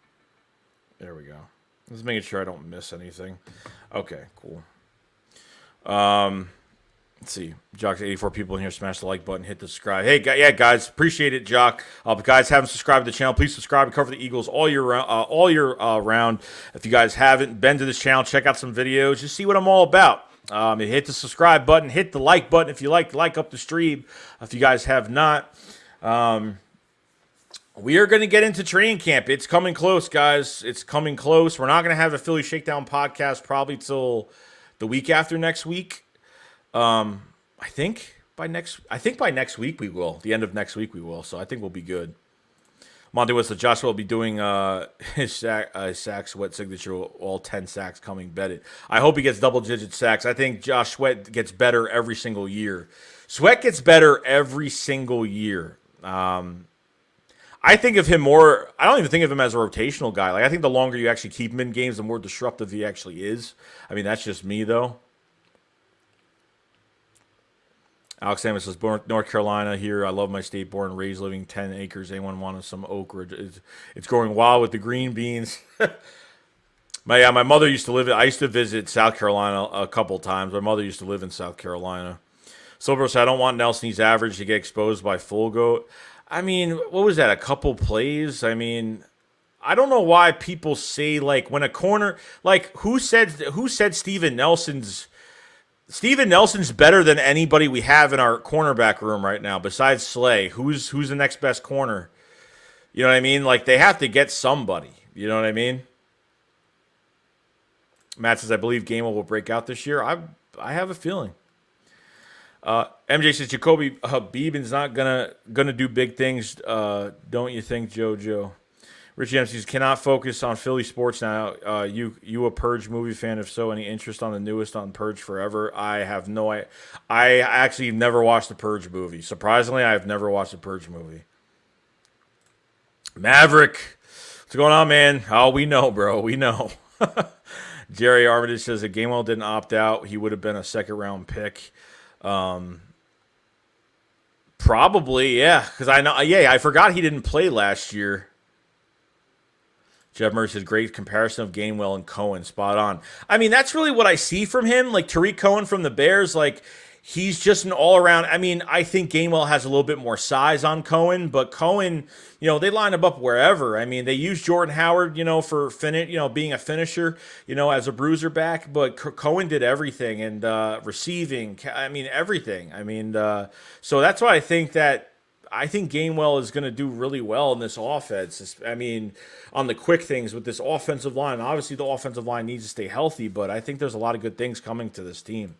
There we go. Just making sure I don't miss anything. Okay, cool. Let's see. Jock's 84 people in here. Smash the like button. Hit the subscribe. Hey, guys, appreciate it, Jock. If you guys haven't subscribed to the channel, please subscribe. We cover the Eagles all year round. If you guys haven't been to this channel, check out some videos. Just see what I'm all about. Hit the subscribe button. Hit the like button if you like up the stream. If you guys have not. We are going to get into training camp. It's coming close, guys. It's coming close. We're not going to have a Philly Shakedown podcast probably till the week after next week. I think by next week we will. The end of next week we will. So I think we'll be good. Monty Whistler, Joshua will be doing his sack Sweat signature, all 10 sacks coming. Bet it. I hope he gets double-digit sacks. I think Josh Sweat gets better every single year. Sweat gets better every single year. I think of him more. I don't even think of him as a rotational guy. Like, I think the longer you actually keep him in games, the more disruptive he actually is. I mean, that's just me, though. Alex Amos says, born North Carolina here. I love my state, born and raised, living 10 acres. Anyone wanted some okra? It's growing wild with the green beans. My mother used to live. I used to visit South Carolina a couple times. My mother used to live in South Carolina. Silver said, I don't want Nelson. He's average to get exposed by full goat. I mean, what was that? A couple plays? I mean, I don't know why people say, like, when a corner, like, who said Steven Nelson's better than anybody we have in our cornerback room right now besides Slay? Who's the next best corner? You know what I mean? Like, they have to get somebody. You know what I mean? Matt says, I believe Gainwell will break out this year. I have a feeling. MJ says Jacoby Beeben's not gonna do big things, don't you think, JoJo? Richie M says cannot focus on Philly sports now. You a Purge movie fan? If so, any interest on the newest on Purge Forever? I have no. I actually never watched the Purge movie. Surprisingly, I have never watched the Purge movie. Maverick, what's going on, man? Oh, we know, bro. We know. Jerry Armitage says if Gainwell didn't opt out, he would have been a second-round pick. Probably, yeah. Because I forgot he didn't play last year. Jeff Murray says great comparison of Gainwell and Cohen. Spot on. I mean, that's really what I see from him. Like Tariq Cohen from the Bears, like he's just an all-around. I mean, I think Gainwell has a little bit more size on Cohen, but Cohen, they line him up wherever. I mean, they use Jordan Howard, for being a finisher, as a bruiser back, but Cohen did everything and receiving. I mean, everything. I mean, so that's why I think Gainwell is going to do really well in this offense. I mean, on the quick things with this offensive line. Obviously, the offensive line needs to stay healthy, but I think there's a lot of good things coming to this team.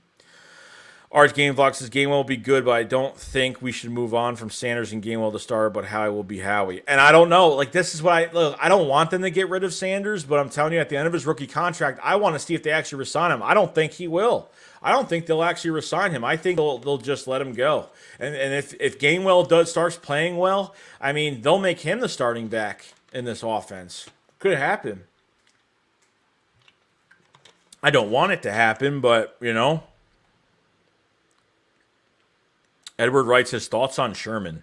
Arch Game Vlog says Gainwell will be good, but I don't think we should move on from Sanders and Gainwell to start, but Howie will be Howie. And I don't know. Like, this is what I don't want them to get rid of Sanders, but I'm telling you, at the end of his rookie contract, I want to see if they actually resign him. I don't think he will. I don't think they'll actually resign him. I think they'll just let him go. And if Gainwell starts playing well, I mean, they'll make him the starting back in this offense. Could happen. I don't want it to happen, but, Edward writes his thoughts on Sherman.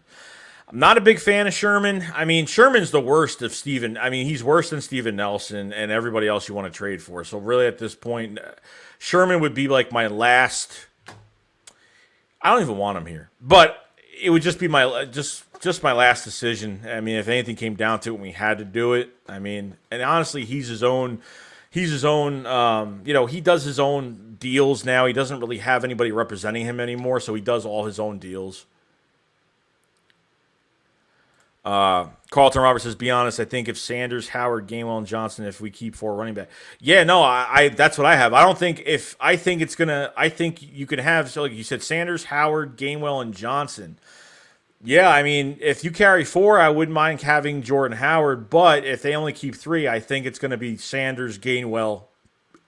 I'm not a big fan of Sherman. I mean, Sherman's the worst of Steven. I mean, he's worse than Steven Nelson and everybody else you want to trade for. So really at this point, Sherman would be like my last. I don't even want him here. But it would just be my just my last decision. I mean, if anything came down to it and we had to do it. I mean, and honestly, he's his own, he does his own deals now. He doesn't really have anybody representing him anymore, so he does all his own deals. Carlton Roberts says, "Be honest. I think if Sanders, Howard, Gainwell, and Johnson, if we keep 4 running back, yeah, no, I that's what I have. I don't think if I think it's gonna. I think you can have so like you said, Sanders, Howard, Gainwell, and Johnson. Yeah, I mean, if you carry 4, I wouldn't mind having Jordan Howard. But if they only keep 3, I think it's going to be Sanders, Gainwell,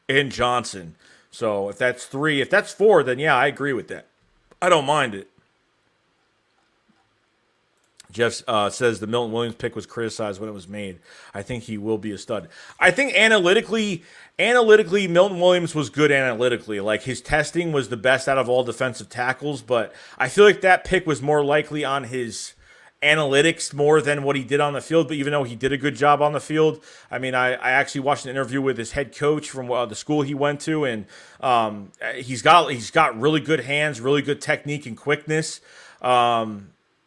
and Johnson. So if that's 3, if that's 4, then yeah, I agree with that. I don't mind it. Jeff says the Milton Williams pick was criticized when it was made. I think he will be a stud. I think analytically, Milton Williams was good analytically. Like his testing was the best out of all defensive tackles, but I feel like that pick was more likely on his analytics more than what he did on the field. But even though he did a good job on the field, I mean, I actually watched an interview with his head coach from the school he went to, and he's got really good hands, really good technique and quickness.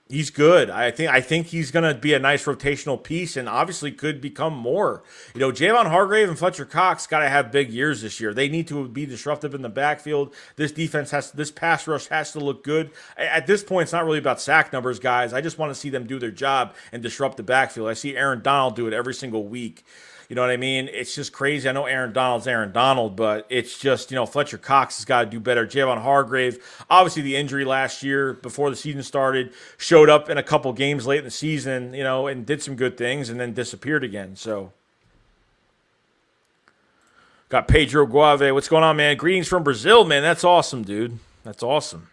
He's good. I think he's going to be a nice rotational piece and obviously could become more. Javon Hargrave and Fletcher Cox got to have big years this year. They need to be disruptive in the backfield. This pass rush has to look good. At this point, it's not really about sack numbers, guys. I just want to see them do their job and disrupt the backfield. I see Aaron Donald do it every single week. You know what I mean? It's just crazy. I know Aaron Donald's Aaron Donald, but it's just, Fletcher Cox has got to do better. Javon Hargrave, obviously the injury last year before the season started, showed up in a couple games late in the season, and did some good things and then disappeared again. So, got Pedro Guave. What's going on, man? Greetings from Brazil, man. That's awesome, dude. That's awesome.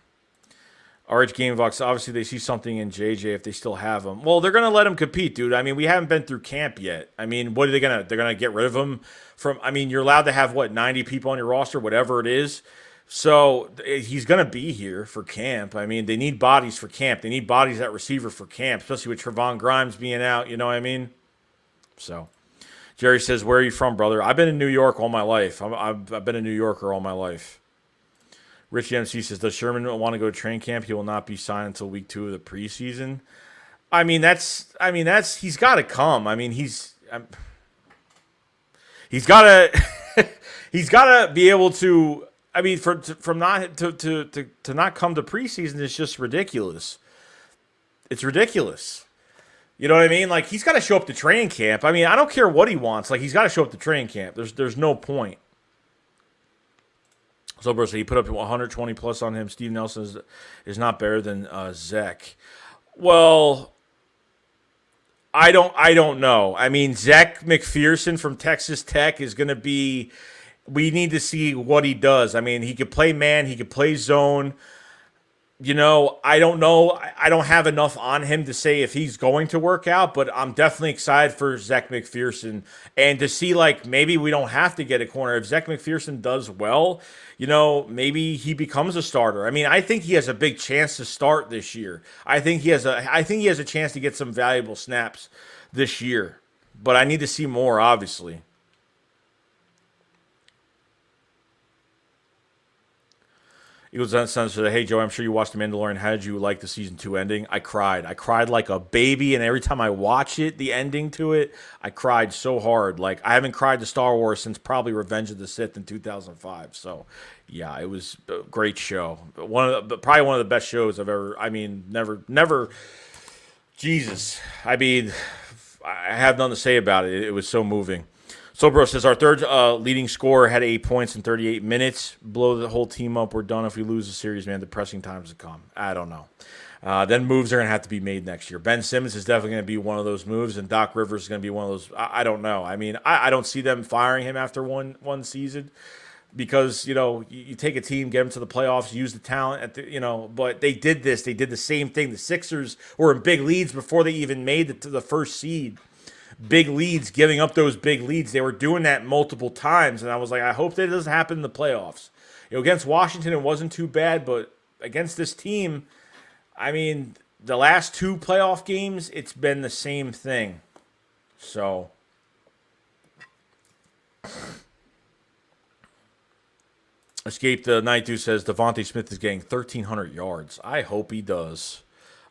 RH GameVox, obviously they see something in JJ if they still have him. Well, they're going to let him compete, dude. I mean, we haven't been through camp yet. I mean, what are they going to – they're going to get rid of him from – I mean, you're allowed to have, 90 people on your roster, whatever it is. So he's going to be here for camp. I mean, they need bodies for camp. They need bodies at receiver for camp, especially with Trevon Grimes being out. You know what I mean? So Jerry says, where are you from, brother? I've been in New York all my life. I've been a New Yorker all my life. Rich MC says, does Sherman want to go to training camp? He will not be signed until week 2 of the preseason. He's got to come. I mean, he's got to he's got to be able to. I mean, from not to not come to preseason is just ridiculous. It's ridiculous. You know what I mean? Like he's got to show up to training camp. I mean, I don't care what he wants. Like he's got to show up to training camp. There's no point. So, bro, so he put up 120 plus on him. Steve Nelson is not better than Zach. Well, I don't know. I mean, Zach McPherson from Texas Tech is going to be. We need to see what he does. I mean, he could play man. He could play zone. I don't know. I don't have enough on him to say if he's going to work out, but I'm definitely excited for Zach McPherson and to see maybe we don't have to get a corner. If Zach McPherson does well, maybe he becomes a starter. I mean, I think he has a big chance to start this year. I think he has a chance to get some valuable snaps this year, but I need to see more, obviously. Eagles Sons said, hey, Joe, I'm sure you watched The Mandalorian. How did you like the season 2 ending? I cried. I cried like a baby, and every time I watch it, the ending to it, I cried so hard. Like, I haven't cried to Star Wars since probably Revenge of the Sith in 2005. So, yeah, it was a great show. Probably one of the best shows I've ever, never, Jesus. I mean, I have nothing to say about it. It was so moving. So, bro says, our third leading scorer had 8 points in 38 minutes. Blow the whole team up. We're done if we lose the series, man. Depressing times to come. I don't know. Then moves are going to have to be made next year. Ben Simmons is definitely going to be one of those moves, and Doc Rivers is going to be one of those. I don't know. I mean, I don't see them firing him after one season because, you take a team, get them to the playoffs, use the talent, but they did this. They did the same thing. The Sixers were in big leads before they even made it to the first seed. Big leads, giving up those big leads. They were doing that multiple times, and I was like, I hope that doesn't happen in the playoffs. Against Washington, it wasn't too bad, but against this team, I mean, the last 2 playoff games, it's been the same thing. So, Escape the Night Dude says Devontae Smith is getting 1,300 yards. I hope he does.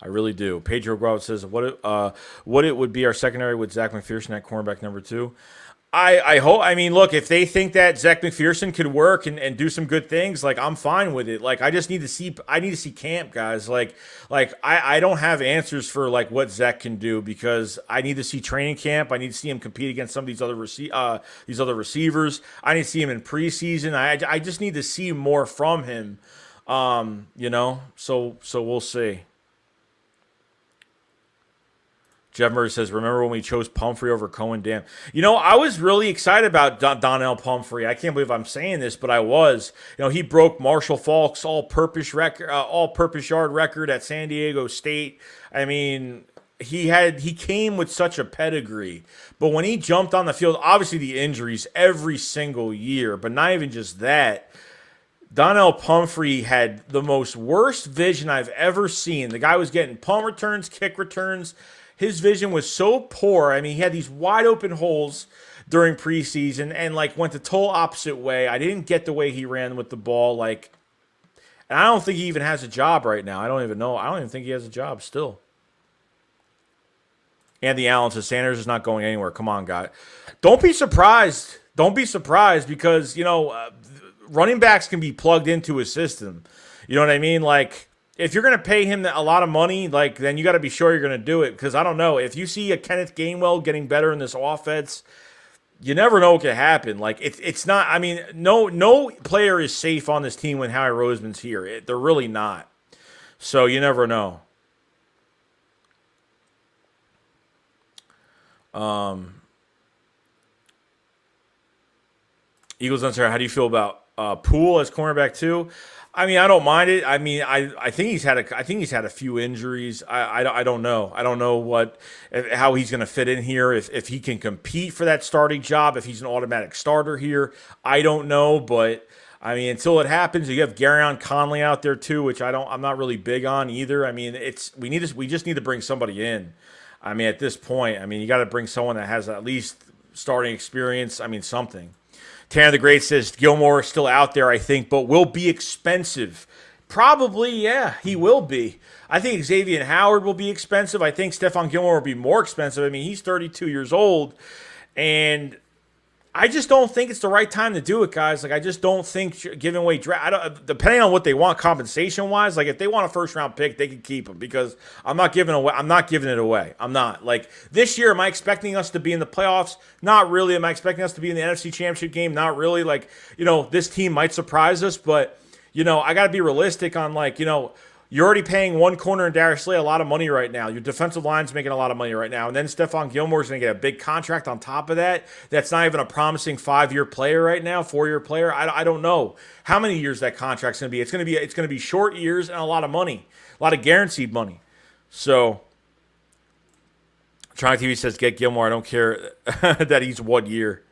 I really do. Pedro Guad says, what it would be our secondary with Zach McPherson at cornerback number 2. I hope. I mean, look, if they think that Zach McPherson could work and do some good things, like I'm fine with it. Like I just need to see. I need to see camp, guys. I don't have answers for like what Zach can do because I need to see training camp. I need to see him compete against some of these other receivers. I need to see him in preseason. I just need to see more from him. So we'll see. Jeff Murray says, remember when we chose Pumphrey over Cohen? Damn. I was really excited about Donnell Pumphrey. I can't believe I'm saying this, but I was. He broke Marshall Faulk's all-purpose yard record at San Diego State. I mean, he came with such a pedigree. But when he jumped on the field, obviously the injuries every single year, but not even just that. Donnell Pumphrey had the most worst vision I've ever seen. The guy was getting punt returns, kick returns. His vision was so poor. I mean, he had these wide open holes during preseason and went the total opposite way. I didn't get the way he ran with the ball. And I don't think he even has a job right now. I don't even know. I don't even think he has a job still. Andy Allen says Sanders is not going anywhere. Come on, guy. Don't be surprised. Don't be surprised because, running backs can be plugged into a system. You know what I mean? If you're going to pay him a lot of money, then you got to be sure you're going to do it. Because I don't know. If you see a Kenneth Gainwell getting better in this offense, you never know what could happen. It's not. I mean, no player is safe on this team when Howie Roseman's here. They're really not. So you never know. Eagles answer. How do you feel about Poole as cornerback too? I mean, I don't mind it. I mean, I think he's had a few injuries. I don't know. I don't know how he's going to fit in here. If he can compete for that starting job, if he's an automatic starter here, I don't know. But I mean, until it happens, you have Garyon Conley out there too, which I'm not really big on either. I mean, we just need to bring somebody in. I mean, at this point, you got to bring someone that has at least starting experience. I mean, something. Tanner the Great says Gilmore is still out there, I think, but will be expensive. Probably, yeah, he will be. I think Xavier Howard will be expensive. I think Stephon Gilmore will be more expensive. I mean, he's 32 years old, and I just don't think it's the right time to do it, guys. I just don't think giving away draft. Depending on what they want compensation-wise, if they want a first-round pick, they can keep him because I'm not giving it away. I'm not. This year, am I expecting us to be in the playoffs? Not really. Am I expecting us to be in the NFC Championship game? Not really. This team might surprise us, but I got to be realistic on you're already paying one corner in Darius Slay a lot of money right now. Your defensive line's making a lot of money right now. And then Stephon Gilmore's going to get a big contract on top of that. That's not even a promising 5-year player right now, 4-year player. I don't know how many years that contract's going to be. It's going to be short years and a lot of money, a lot of guaranteed money. So, Trying TV says, get Gilmore. I don't care that he's 1 year.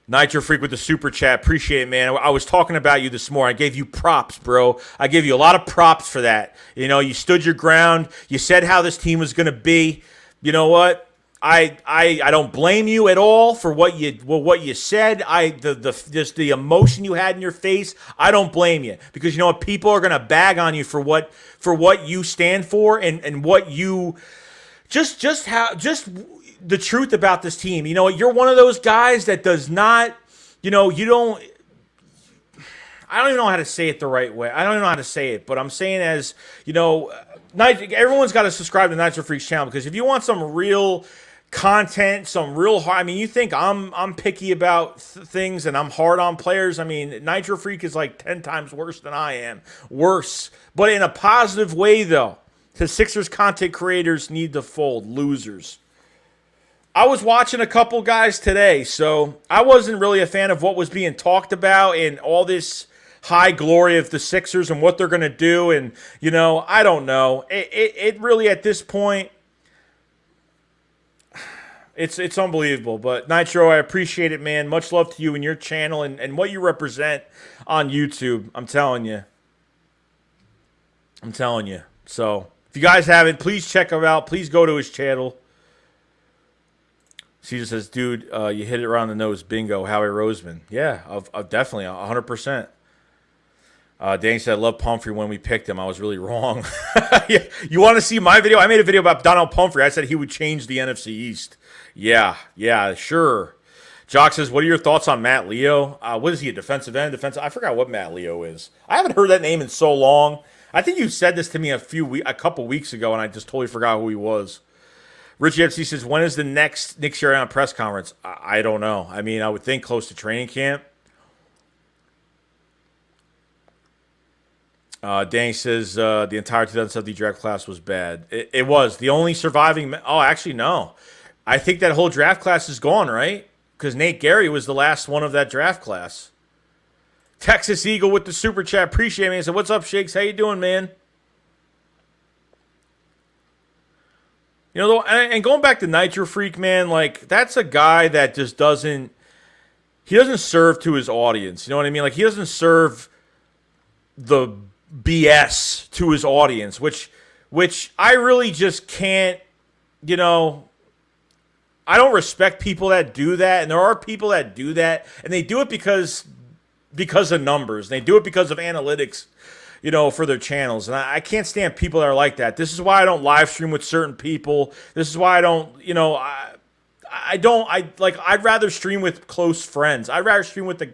Nitro Freak with the super chat. Appreciate it, man. I was talking about you this morning. I gave you props, bro. I gave you a lot of props for that. You stood your ground. You said how this team was going to be. You know what? I don't blame you at all for what you said. Just the emotion you had in your face. I don't blame you because you know what? People are going to bag on you for what you stand for and what you just the truth about this team. You're one of those guys that does not, you don't, I don't even know how to say it the right way. I don't even know how to say it, but I'm saying everyone's got to subscribe to Nitro Freaks channel because if you want some real content, some real hard, you think I'm picky about things and I'm hard on players. Nitro Freak is 10 times worse than I am. Worse, but in a positive way though. Because Sixers content creators need to fold. Losers. I was watching a couple guys today, so I wasn't really a fan of what was being talked about and all this high glory of the Sixers and what they're going to do. And, I don't know. It really, at this point, it's unbelievable. But, Nitro, I appreciate it, man. Much love to you and your channel and what you represent on YouTube. I'm telling you. So, if you guys haven't, please check him out. Please go to his channel. Caesar says, dude, you hit it around the nose. Bingo, Howie Roseman. Yeah, definitely, 100%. Danny said, I love Pumphrey when we picked him. I was really wrong. Yeah. You want to see my video? I made a video about Donald Pumphrey. I said he would change the NFC East. Yeah, sure. Jock says, what are your thoughts on Matt Leo? What is he, a defensive end? I forgot what Matt Leo is. I haven't heard that name in so long. I think you said this to me a couple weeks ago, and I just totally forgot who he was. Richie FC says, when is the next Nick Sirianni press conference? I don't know. I mean, I would think close to training camp. Danny says the entire 2017 draft class was bad. It was. The only surviving... Oh, actually, no. I think that whole draft class is gone, right? Because Nate Gary was the last one of that draft class. Texas Eagle with the super chat. Appreciate me. He said, what's up, Shakes? How you doing, man? You know, and going back to Nitro Freak, man, like, that's a guy that just doesn't... He doesn't serve to his audience. You know what I mean? Like, he doesn't serve the BS to his audience, which I really just can't, you know... I don't respect people that do that, and there are people that do that, and they do it because of numbers. They do it because of analytics, you know, for their channels. And I can't stand people that are like that. This is why I don't live stream with certain people. This is why I don't, you know, I'd rather stream with close friends. I'd rather stream with a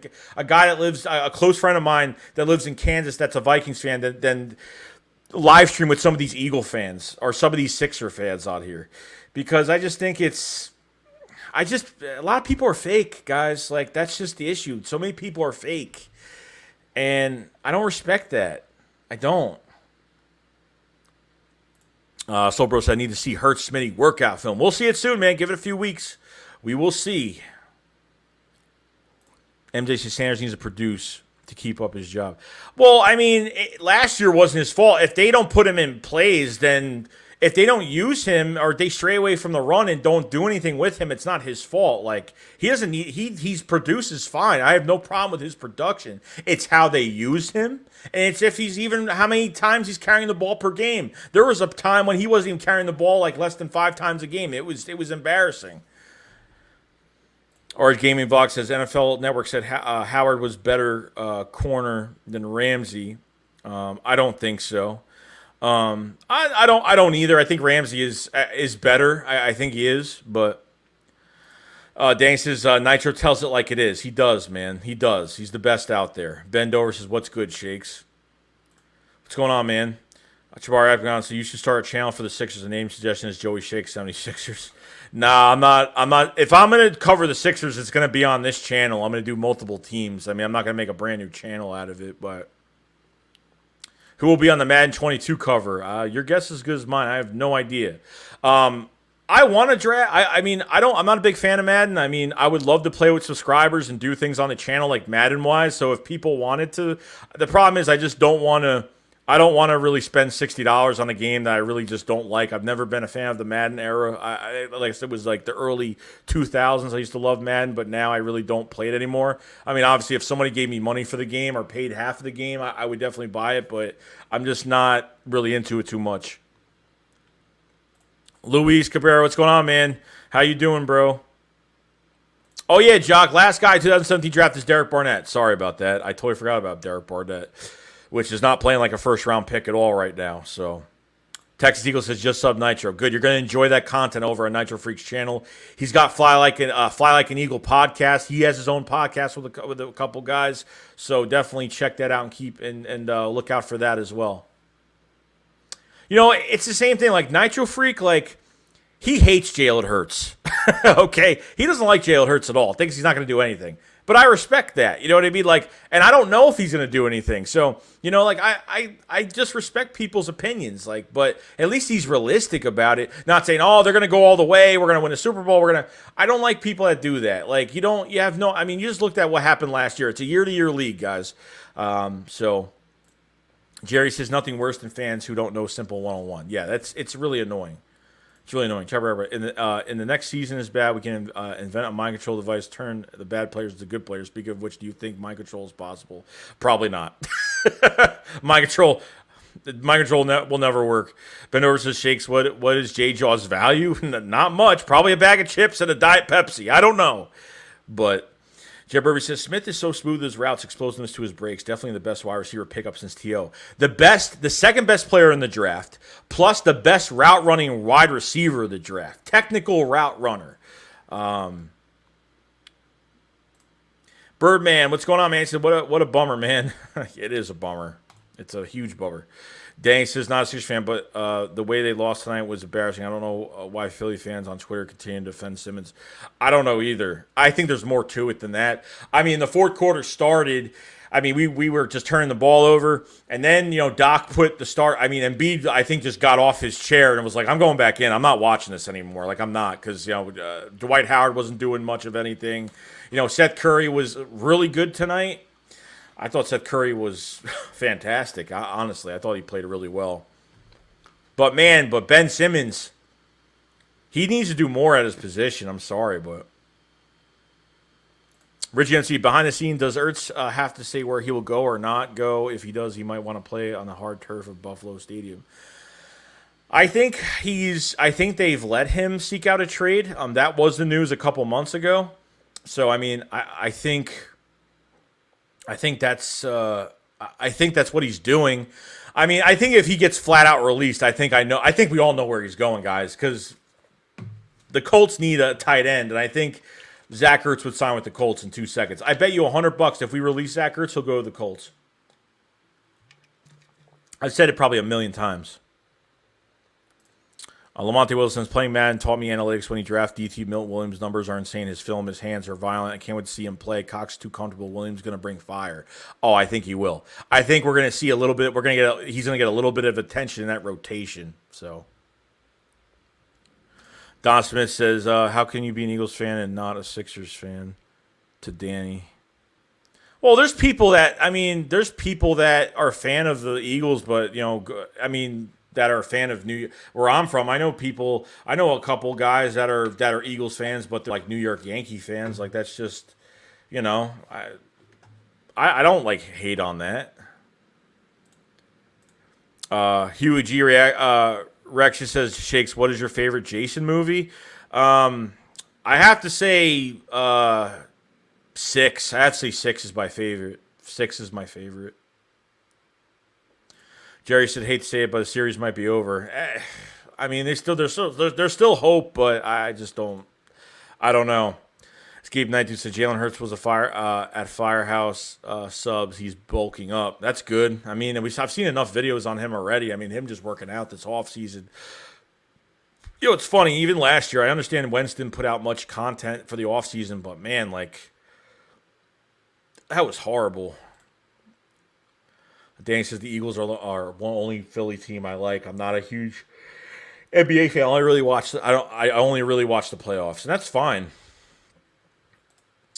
guy that lives, a close friend of mine that lives in Kansas that's a Vikings fan than live stream with some of these Eagle fans or some of these Sixer fans out here. Because I just think a lot of people are fake, guys. Like, that's just the issue. So many people are fake. And I don't respect that. I don't. Soul Bro said, I need to see Hurts Smitty workout film. We'll see it soon, man. Give it a few weeks. We will see. MJ Sanders needs to produce to keep up his job. Well, I mean, last year wasn't his fault. If they don't put him in plays, then... If they don't use him or they stray away from the run and don't do anything with him, it's not his fault. Like, he doesn't need, he's produces fine. I have no problem with his production. It's how they use him. And it's if he's even, how many times he's carrying the ball per game. There was a time when he wasn't even carrying the ball like less than 5 times a game. It was embarrassing. Orange Gaming Vlog says NFL Network said Howard was better corner than Ramsey. I don't think so. I don't either. I think Ramsey is better. I think he is, but Dan says Nitro tells it like it is. He does, man. He does. He's the best out there. Ben Dover says, "What's good, Shakes? What's going on, man?" Jabari Abgan says, "You should start a channel for the Sixers. The name suggestion is Joey Shakes 76ers." Nah, I'm not. If I'm gonna cover the Sixers, it's gonna be on this channel. I'm gonna do multiple teams. I mean, I'm not gonna make a brand new channel out of it, but. Who will be on the Madden 22 cover? Your guess is as good as mine. I have no idea. I want to draft. I'm not a big fan of Madden. I mean, I would love to play with subscribers and do things on the channel like Madden-wise. So if people wanted to, the problem is I just don't want to. I don't want to really spend $60 on a game that I really just don't like. I've never been a fan of the Madden era. Like I said, it was like the early 2000s. I used to love Madden, but now I really don't play it anymore. I mean, obviously, if somebody gave me money for the game or paid half of the game, I would definitely buy it, but I'm just not really into it too much. Luis Cabrera, what's going on, man? How you doing, bro? Oh, yeah, Jock. Last guy 2017 draft is Derek Barnett. Sorry about that. I totally forgot about Derek Barnett, which is not playing like a first-round pick at all right now. So, Texas Eagle says, just sub Nitro. Good. You're going to enjoy that content over on Nitro Freaks channel. He's got Fly Like an Eagle podcast. He has his own podcast with a couple guys. So, definitely check that out and look out for that as well. You know, it's the same thing. Like, Nitro Freak, like, he hates Jalen Hurts. Okay? He doesn't like Jalen Hurts at all. Thinks he's not going to do anything. But I respect that. You know what I mean? Like, and I don't know if he's going to do anything. So, you know, like, I just respect people's opinions. Like, but at least he's realistic about it. Not saying, oh, they're going to go all the way. We're going to win a Super Bowl. I don't like people that do that. Like, you just looked at what happened last year. It's a year-to-year league, guys. So, Jerry says nothing worse than fans who don't know simple one-on-one. Yeah, it's really annoying. It's really annoying. In the next season is bad. We can invent a mind control device, turn the bad players into good players. Speaking of which, do you think mind control is possible? Probably not. Mind control will never work. Ben Over says, Shakes, what is J Jaw's value? Not much. Probably a bag of chips and a Diet Pepsi. I don't know. But Jeb Burby says, Smith is so smooth with his routes, explosiveness to his breaks. Definitely the best wide receiver pickup since T.O. The second best player in the draft, plus the best route running wide receiver of the draft. Technical route runner. Birdman, what's going on, man? He said, what a bummer, man. It is a bummer. It's a huge bummer. Danny says, not a Sixers fan, but the way they lost tonight was embarrassing. I don't know why Philly fans on Twitter continue to defend Simmons. I don't know either. I think there's more to it than that. I mean, the fourth quarter started. I mean, we were just turning the ball over, and then, Doc put the start. I mean, Embiid, I think, just got off his chair and was like, I'm going back in. I'm not watching this anymore. Like, I'm not, because, Dwight Howard wasn't doing much of anything. Seth Curry was really good tonight. I thought Seth Curry was fantastic. Honestly, I thought he played really well. But Ben Simmons, he needs to do more at his position. I'm sorry, but Richie MC, behind the scene, does Ertz have to say where he will go or not go? If he does, he might want to play on the hard turf of Buffalo Stadium. I think they've let him seek out a trade. That was the news a couple months ago. So I mean, I think that's what he's doing. I mean, I think if he gets flat out released, I think we all know where he's going, guys, because the Colts need a tight end, and I think Zach Ertz would sign with the Colts in 2 seconds. I bet you $100 if we release Zach Ertz, he'll go to the Colts. I've said it probably a million times. Lamonte Wilson's playing Madden taught me analytics when he drafted DT. Milton Williams' numbers are insane. His film, his hands are violent. I can't wait to see him play. Cox too comfortable. Williams going to bring fire. Oh, I think he will. I think we're going to see a little bit. He's going to get a little bit of attention in that rotation. So, Don Smith says, how can you be an Eagles fan and not a Sixers fan? To Danny. Well, there's people that are a fan of the Eagles, but, that are a fan of New York. Where I'm from, I know a couple guys that are Eagles fans, but they're like New York Yankee fans. Like, that's just, I don't like hate on that. Huey G Rex says, Shakes, what is your favorite Jason movie? I have to say 6. I have to say 6 is my favorite. 6 is my favorite. Jerry said, hate to say it, but the series might be over. I mean, there's still hope, but I don't know. Escape 92 said Jalen Hurts was at Firehouse Subs. He's bulking up. That's good. I mean, I've seen enough videos on him already. I mean, him just working out this offseason. It's funny. Even last year, I understand Wentz didn't put out much content for the offseason, but man, that was horrible. Danny says the Eagles are one only Philly team I like. I'm not a huge NBA fan. I only really watch the playoffs, and that's fine.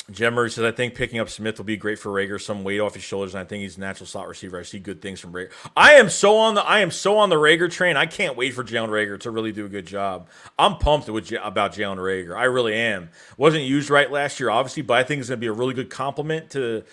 Jem Murray says, I think picking up Smith will be great for Rager. Some weight off his shoulders, and I think he's a natural slot receiver. I see good things from Rager. I am so on the Rager train. I can't wait for Jalen Rager to really do a good job. I'm pumped about Jalen Rager. I really am. Wasn't used right last year, obviously, but I think it's going to be a really good compliment to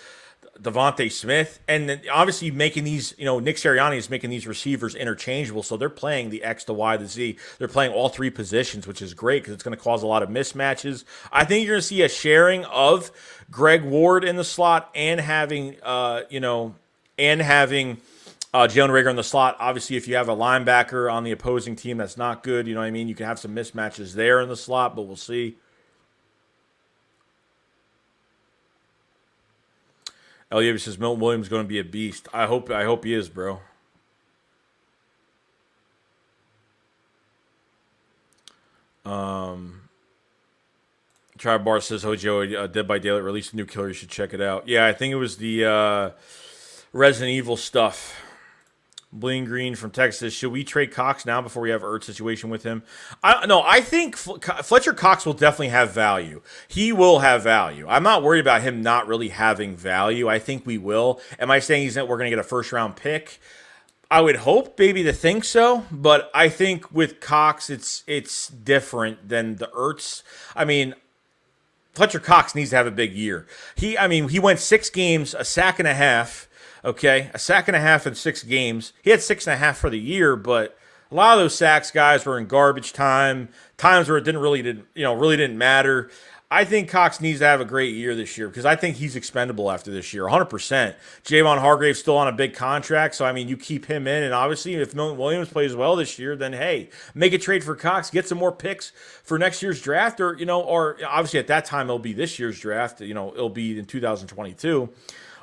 Devontae Smith, and then obviously making these, Nick Sirianni is making these receivers interchangeable, so they're playing the X, the Y, the Z. They're playing all three positions, which is great because it's going to cause a lot of mismatches. I think you're going to see a sharing of Greg Ward in the slot and having, Jalen Rager in the slot. Obviously, if you have a linebacker on the opposing team that's not good, you can have some mismatches there in the slot, but we'll see. Elliot says Milton Williams is going to be a beast. I hope he is, bro. Tribe Bar says, "Oh Joey, Dead by Daylight released a new killer. You should check it out." Yeah, I think it was the Resident Evil stuff. Bling Green from Texas. Should we trade Cox now before we have Ertz situation with him? I think Fletcher Cox will definitely have value. He will have value. I'm not worried about him not really having value. I think we will. Am I saying we're going to get a first-round pick? I would hope maybe to think so, but I think with Cox, it's different than the Ertz. I mean, Fletcher Cox needs to have a big year. He went 6 games, a sack and a half. Okay, a sack and a half in 6 games. He had 6.5 for the year, but a lot of those sacks, guys, were in garbage time, times where it really didn't matter. I think Cox needs to have a great year this year because I think he's expendable after this year, 100%. Javon Hargrave's still on a big contract, so I mean, you keep him in, and obviously, if Milton Williams plays well this year, then hey, make a trade for Cox, get some more picks for next year's draft, or obviously at that time it'll be this year's draft, it'll be in 2022,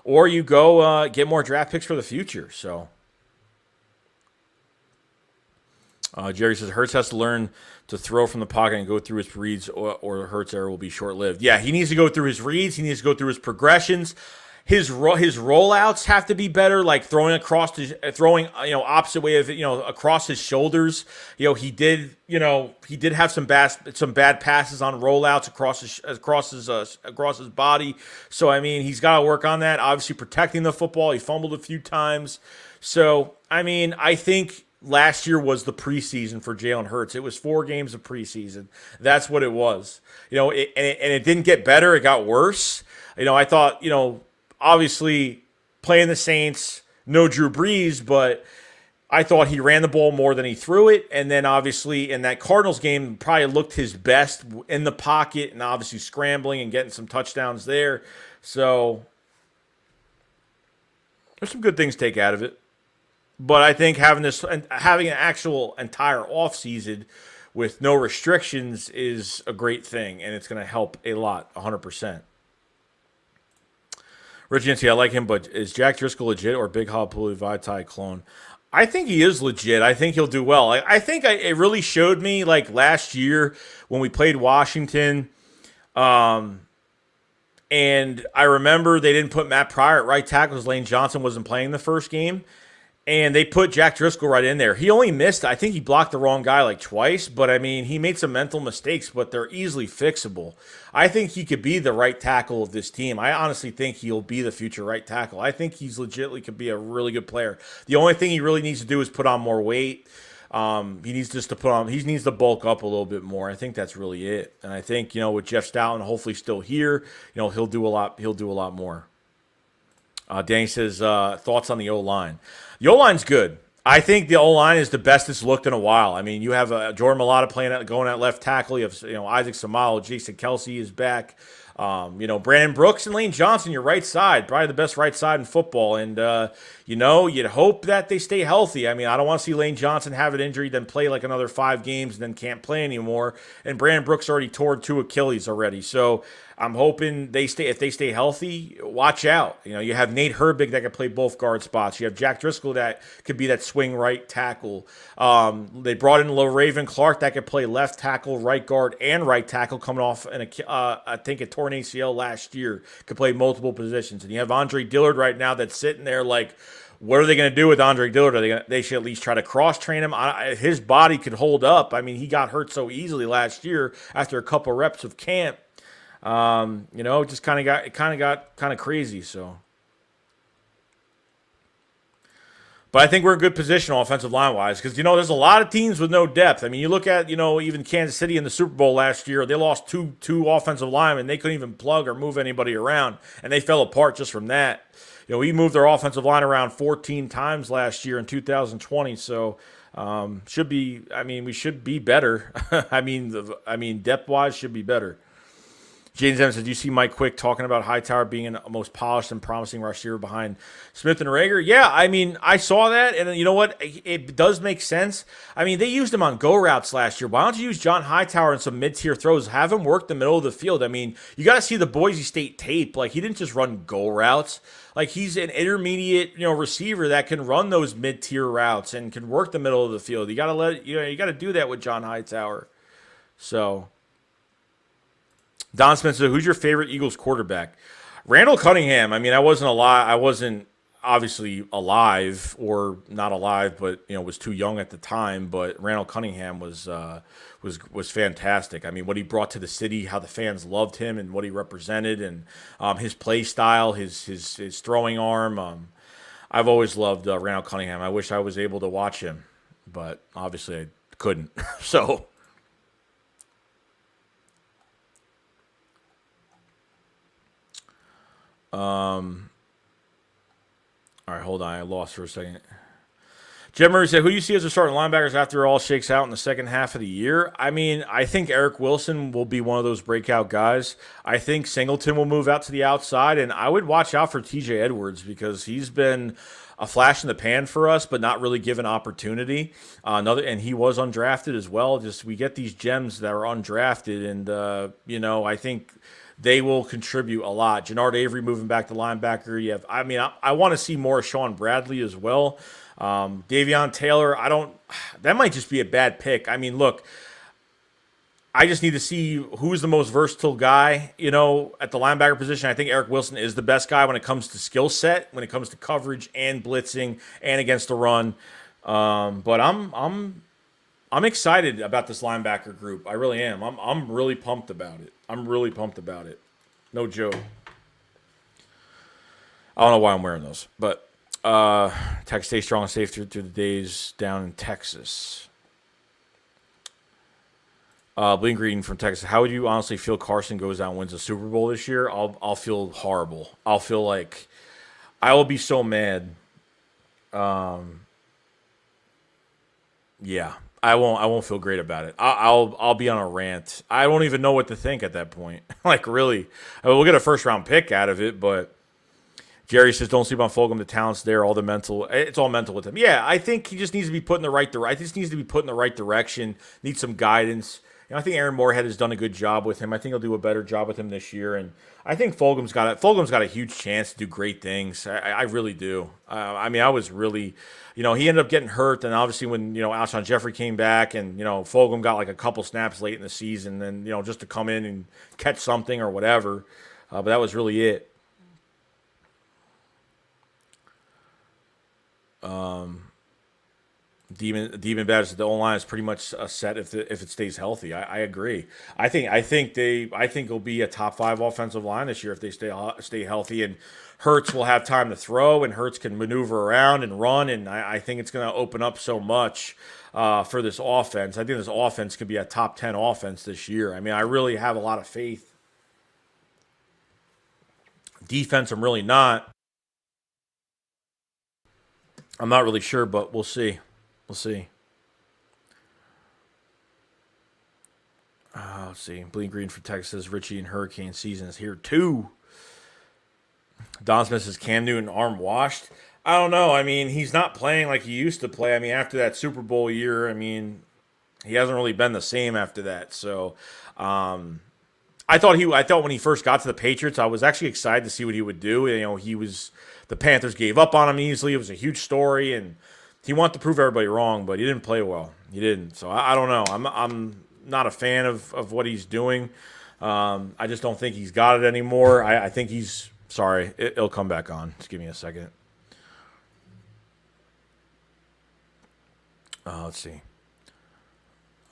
or you go get more draft picks for the future. So. Jerry says Hurts has to learn to throw from the pocket and go through his reads, or Hurts era will be short-lived. Yeah, he needs to go through his reads. He needs to go through his progressions. His rollouts have to be better, like throwing opposite way of across his shoulders. He did have some bad passes on rollouts across his body. So I mean, he's got to work on that. Obviously, protecting the football. He fumbled a few times. So I mean, I think. Last year was the preseason for Jalen Hurts. It was 4 games of preseason. That's what it was. And it didn't get better. It got worse. I thought, obviously playing the Saints, no Drew Brees, but I thought he ran the ball more than he threw it. And then obviously in that Cardinals game, probably looked his best in the pocket and obviously scrambling and getting some touchdowns there. So there's some good things to take out of it. But I think having an actual entire offseason with no restrictions is a great thing, and it's going to help a lot, 100%. Rich Yancey, I like him, but is Jack Driscoll legit or Big Hopuli Vitae clone? I think he is legit. I think he'll do well. I think it really showed me, like last year when we played Washington, and I remember they didn't put Matt Pryor at right tackle because Lane Johnson wasn't playing the first game. And they put Jack Driscoll right in there. He only missed, I think he blocked the wrong guy like twice, but I mean, he made some mental mistakes, but they're easily fixable. I think he could be the right tackle of this team. I honestly think he'll be the future right tackle. I think he's legitimately could be a really good player. The only thing he really needs to do is put on more weight. He needs to bulk up a little bit more. I think that's really it. And I think, with Jeff Stoutland hopefully still here, he'll do a lot more. Danny says, thoughts on the O-line. The O-line's good. I think the O-line is the best it's looked in a while. I mean, you have Jordan Mailata going at left tackle. You have Isaac Samalo, Jason Kelsey is back. Brandon Brooks and Lane Johnson, your right side, probably the best right side in football. And, you'd hope that they stay healthy. I mean, I don't want to see Lane Johnson have an injury, then play like another 5 games and then can't play anymore. And Brandon Brooks already tore 2 Achilles already. So I'm hoping if they stay healthy, watch out. You have Nate Herbig that can play both guard spots. You have Jack Driscoll that could be that swing right tackle. They brought in Raven Clark that could play left tackle, right guard, and right tackle coming off I think a torn ACL last year. Could play multiple positions. And you have Andre Dillard right now that's sitting there like, what are they going to do with Andre Dillard? They should at least try to cross-train him. His body could hold up. I mean, he got hurt so easily last year after a couple reps of camp. Just kind of got crazy. So, but I think we're in good position offensive line wise because there's a lot of teams with no depth. I mean, you look at even Kansas City in the Super Bowl last year, they lost two offensive linemen. They couldn't even plug or move anybody around, and they fell apart just from that. We moved our offensive line around 14 times last year in 2020. So. We should be better. I mean, depth-wise should be better. James Evans said, "Do you see Mike Quick talking about Hightower being the most polished and promising receiver behind Smith and Rager?" Yeah, I mean, I saw that, and you know what? It does make sense. I mean, they used him on go routes last year. Why don't you use John Hightower in some mid-tier throws? Have him work the middle of the field. I mean, you got to see the Boise State tape. Like, he didn't just run go routes. Like, he's an intermediate, receiver that can run those mid-tier routes and can work the middle of the field. You got to do that with John Hightower. So. Don Smith said, "Who's your favorite Eagles quarterback?" Randall Cunningham. I mean, I wasn't obviously alive or not alive, but was too young at the time. But Randall Cunningham was fantastic. I mean, what he brought to the city, how the fans loved him, and what he represented, and his play style, his throwing arm. I've always loved Randall Cunningham. I wish I was able to watch him, but obviously I couldn't. So. All right, hold on. I lost for a second. Jim Murray said, who do you see as the starting linebackers after it all shakes out in the second half of the year? I mean, I think Eric Wilson will be one of those breakout guys. I think Singleton will move out to the outside, and I would watch out for TJ Edwards because he's been a flash in the pan for us, but not really given opportunity. And he was undrafted as well. Just we get these gems that are undrafted, and I think they will contribute a lot. Jannard Avery moving back to linebacker. I want to see more of Sean Bradley as well. Davion Taylor, that might just be a bad pick. I mean, look, I just need to see who's the most versatile guy, at the linebacker position. I think Eric Wilson is the best guy when it comes to skill set, when it comes to coverage and blitzing and against the run. But I'm excited about this linebacker group. I really am. I'm really pumped about it. No joke. I don't know why I'm wearing those, but Texas stay strong and safe through the days down in Texas. Bleeding Green from Texas. How would you honestly feel Carson goes out and wins the Super Bowl this year? I'll feel horrible. I'll feel like I will be so mad. Yeah, I won't feel great about it. I'll be on a rant. I don't even know what to think at that point. Like really, we'll get a first round pick out of it, but. Jerry says, don't sleep on Fulgham. The talent's there. It's all mental with him. Yeah, I think he just needs to be put in the right direction. Needs some guidance. I think Aaron Moorhead has done a good job with him. I think he'll do a better job with him this year. And I think Fulgham's got a huge chance to do great things. I really do. I was really, he ended up getting hurt. And obviously when, Alshon Jeffrey came back and, Fulgham got like a couple snaps late in the season and, just to come in and catch something or whatever. But that was really it. Demon Bad said the O-line is pretty much set if it stays healthy. I agree. I think it'll be a top 5 offensive line this year if they stay healthy, and Hurts will have time to throw and Hurts can maneuver around and run, and I think it's going to open up so much for this offense. I think this offense could be a top 10 offense this year. I mean, I really have a lot of faith. Defense, I'm really not. I'm not really sure, but we'll see. We'll see. Let's see. Bleeding Green from Texas. Richie and Hurricane season is here too. Don Smith says Cam Newton arm washed. I don't know. I mean, he's not playing like he used to play. I mean, after that Super Bowl year, he hasn't really been the same after that. So, I thought when he first got to the Patriots, I was actually excited to see what he would do. The Panthers gave up on him easily. It was a huge story, and he wanted to prove everybody wrong, but he didn't play well. He didn't. So I don't know. I'm not a fan of what he's doing. I just don't think he's got it anymore. I think he's sorry. It'll come back on. Just give me a second. Let's see.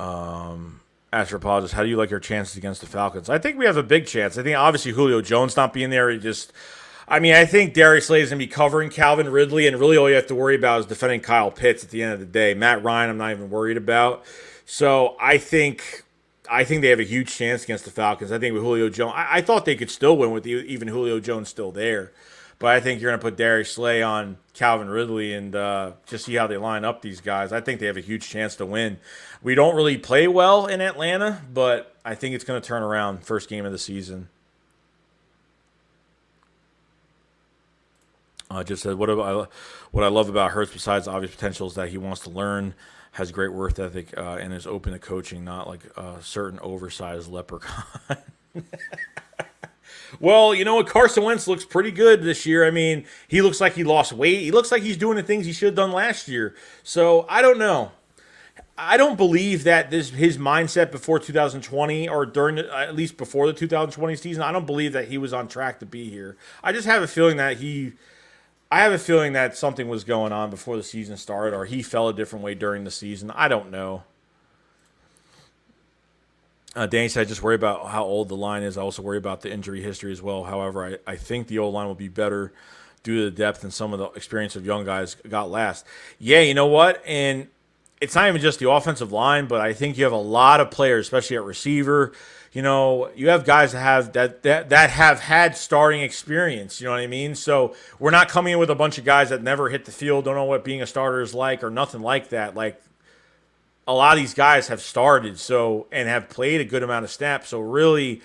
Astropologist, how do you like your chances against the Falcons? I think we have a big chance. I think obviously Julio Jones not being there, I think Darius Slay is going to be covering Calvin Ridley, and really all you have to worry about is defending Kyle Pitts at the end of the day. Matt Ryan, I'm not even worried about. So I think they have a huge chance against the Falcons. I think with Julio Jones, I thought they could still win with even Julio Jones still there. But I think you're going to put Darius Slay on Calvin Ridley and just see how they line up these guys. I think they have a huge chance to win. We don't really play well in Atlanta, but I think it's going to turn around first game of the season. Just said, what I love about Hurts besides the obvious potential is that he wants to learn, has great work ethic, and is open to coaching, not like a certain oversized leprechaun. Well, you know what? Carson Wentz looks pretty good this year. I mean, he looks like he lost weight. He looks like he's doing the things he should have done last year. So I don't know. I don't believe that his mindset before 2020 or at least before the 2020 season, I don't believe that he was on track to be here. I just have a feeling that something was going on before the season started, or he fell a different way during the season. I don't know. Danny said, I just worry about how old the line is. I also worry about the injury history as well. However, I think the O-line will be better due to the depth and some of the experience of young guys got last. Yeah, you know what? And it's not even just the offensive line, but I think you have a lot of players, especially at receiver. you have guys that have had starting experience. You know what I mean? So we're not coming in with a bunch of guys that never hit the field, don't know what being a starter is like, or nothing like that. Like, a lot of these guys have started and have played a good amount of snaps. So really,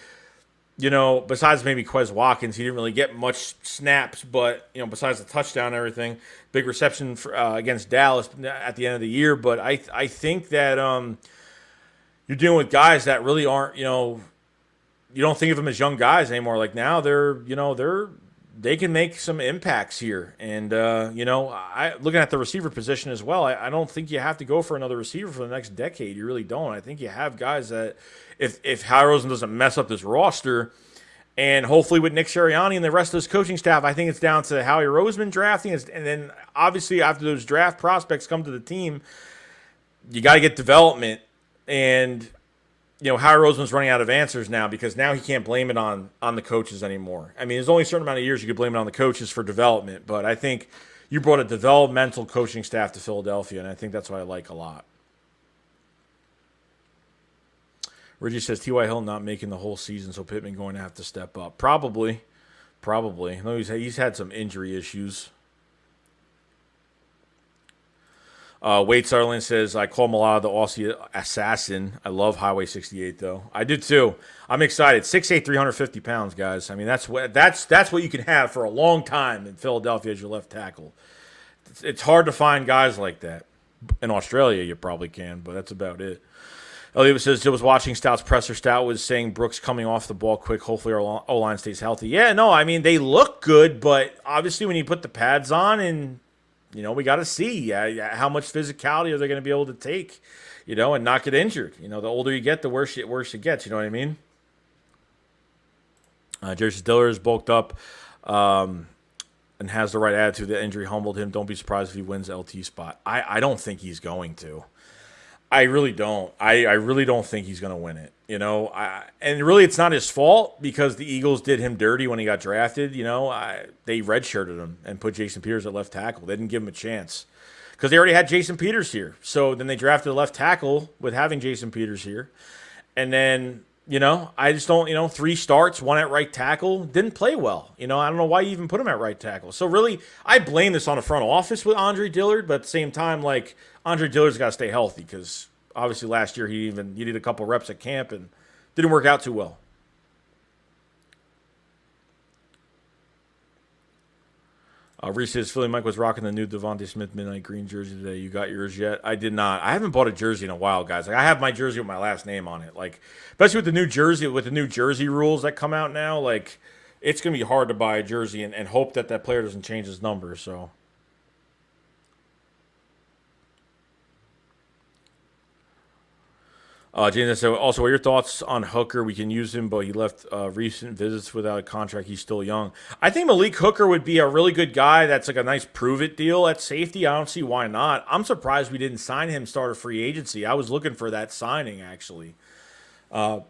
besides maybe Quez Watkins, he didn't really get much snaps. But besides the touchdown and everything, big reception against Dallas at the end of the year. But I think that you're dealing with guys that really aren't, you don't think of them as young guys anymore. Like now they can make some impacts here. And, looking at the receiver position as well, I don't think you have to go for another receiver for the next decade. You really don't. I think you have guys that if Howie Roseman doesn't mess up this roster, and hopefully with Nick Sirianni and the rest of his coaching staff, I think it's down to Howie Roseman drafting. And then obviously after those draft prospects come to the team, you got to get development. And Howie Roseman's running out of answers now because now he can't blame it on the coaches anymore. I mean, there's only a certain amount of years you could blame it on the coaches for development, but I think you brought a developmental coaching staff to Philadelphia, and I think that's what I like a lot. Reggie says T.Y. Hill not making the whole season, so Pittman going to have to step up. Probably. No, he's had some injury issues. Wade Sutherland says, I call Malala the Aussie assassin. I love Highway 68, though. I do, too. I'm excited. 6'8", 350 pounds, guys. I mean, that's what you can have for a long time in Philadelphia as your left tackle. It's hard to find guys like that. In Australia, you probably can, but that's about it. Elliot says, I was watching Stout's presser. Stout was saying Brooks coming off the ball quick. Hopefully our O-line stays healthy. Yeah, no, I mean, they look good, but obviously when you put the pads on and we got to see how much physicality are they going to be able to take, and not get injured. The older you get, the worse it gets. You know what I mean? Jersey Diller is bulked up and has the right attitude. The injury humbled him. Don't be surprised if he wins the LT spot. I don't think he's going to. I really don't. I really don't think he's going to win it. And really it's not his fault because the Eagles did him dirty when he got drafted. They redshirted him and put Jason Peters at left tackle. They didn't give him a chance because they already had Jason Peters here. So then they drafted a left tackle with having Jason Peters here. And then, I just don't, 3 starts, 1 at right tackle, didn't play well. I don't know why you even put him at right tackle. So really, I blame this on the front office with Andre Dillard, but at the same time, like, Andre Dillard's got to stay healthy because obviously last year he did a couple reps at camp and didn't work out too well. Reese says Philly Mike was rocking the new Devontae Smith midnight green jersey today. You got yours yet? I did not. I haven't bought a jersey in a while, guys. Like I have my jersey with my last name on it. Like especially with the new jersey rules that come out now. Like it's gonna be hard to buy a jersey and hope that player doesn't change his number. So. James said, also, what are your thoughts on Hooker? We can use him, but he left recent visits without a contract. He's still young. I think Malik Hooker would be a really good guy. That's like a nice prove-it deal at safety. I don't see why not. I'm surprised we didn't sign him start a free agency. I was looking for that signing, actually. I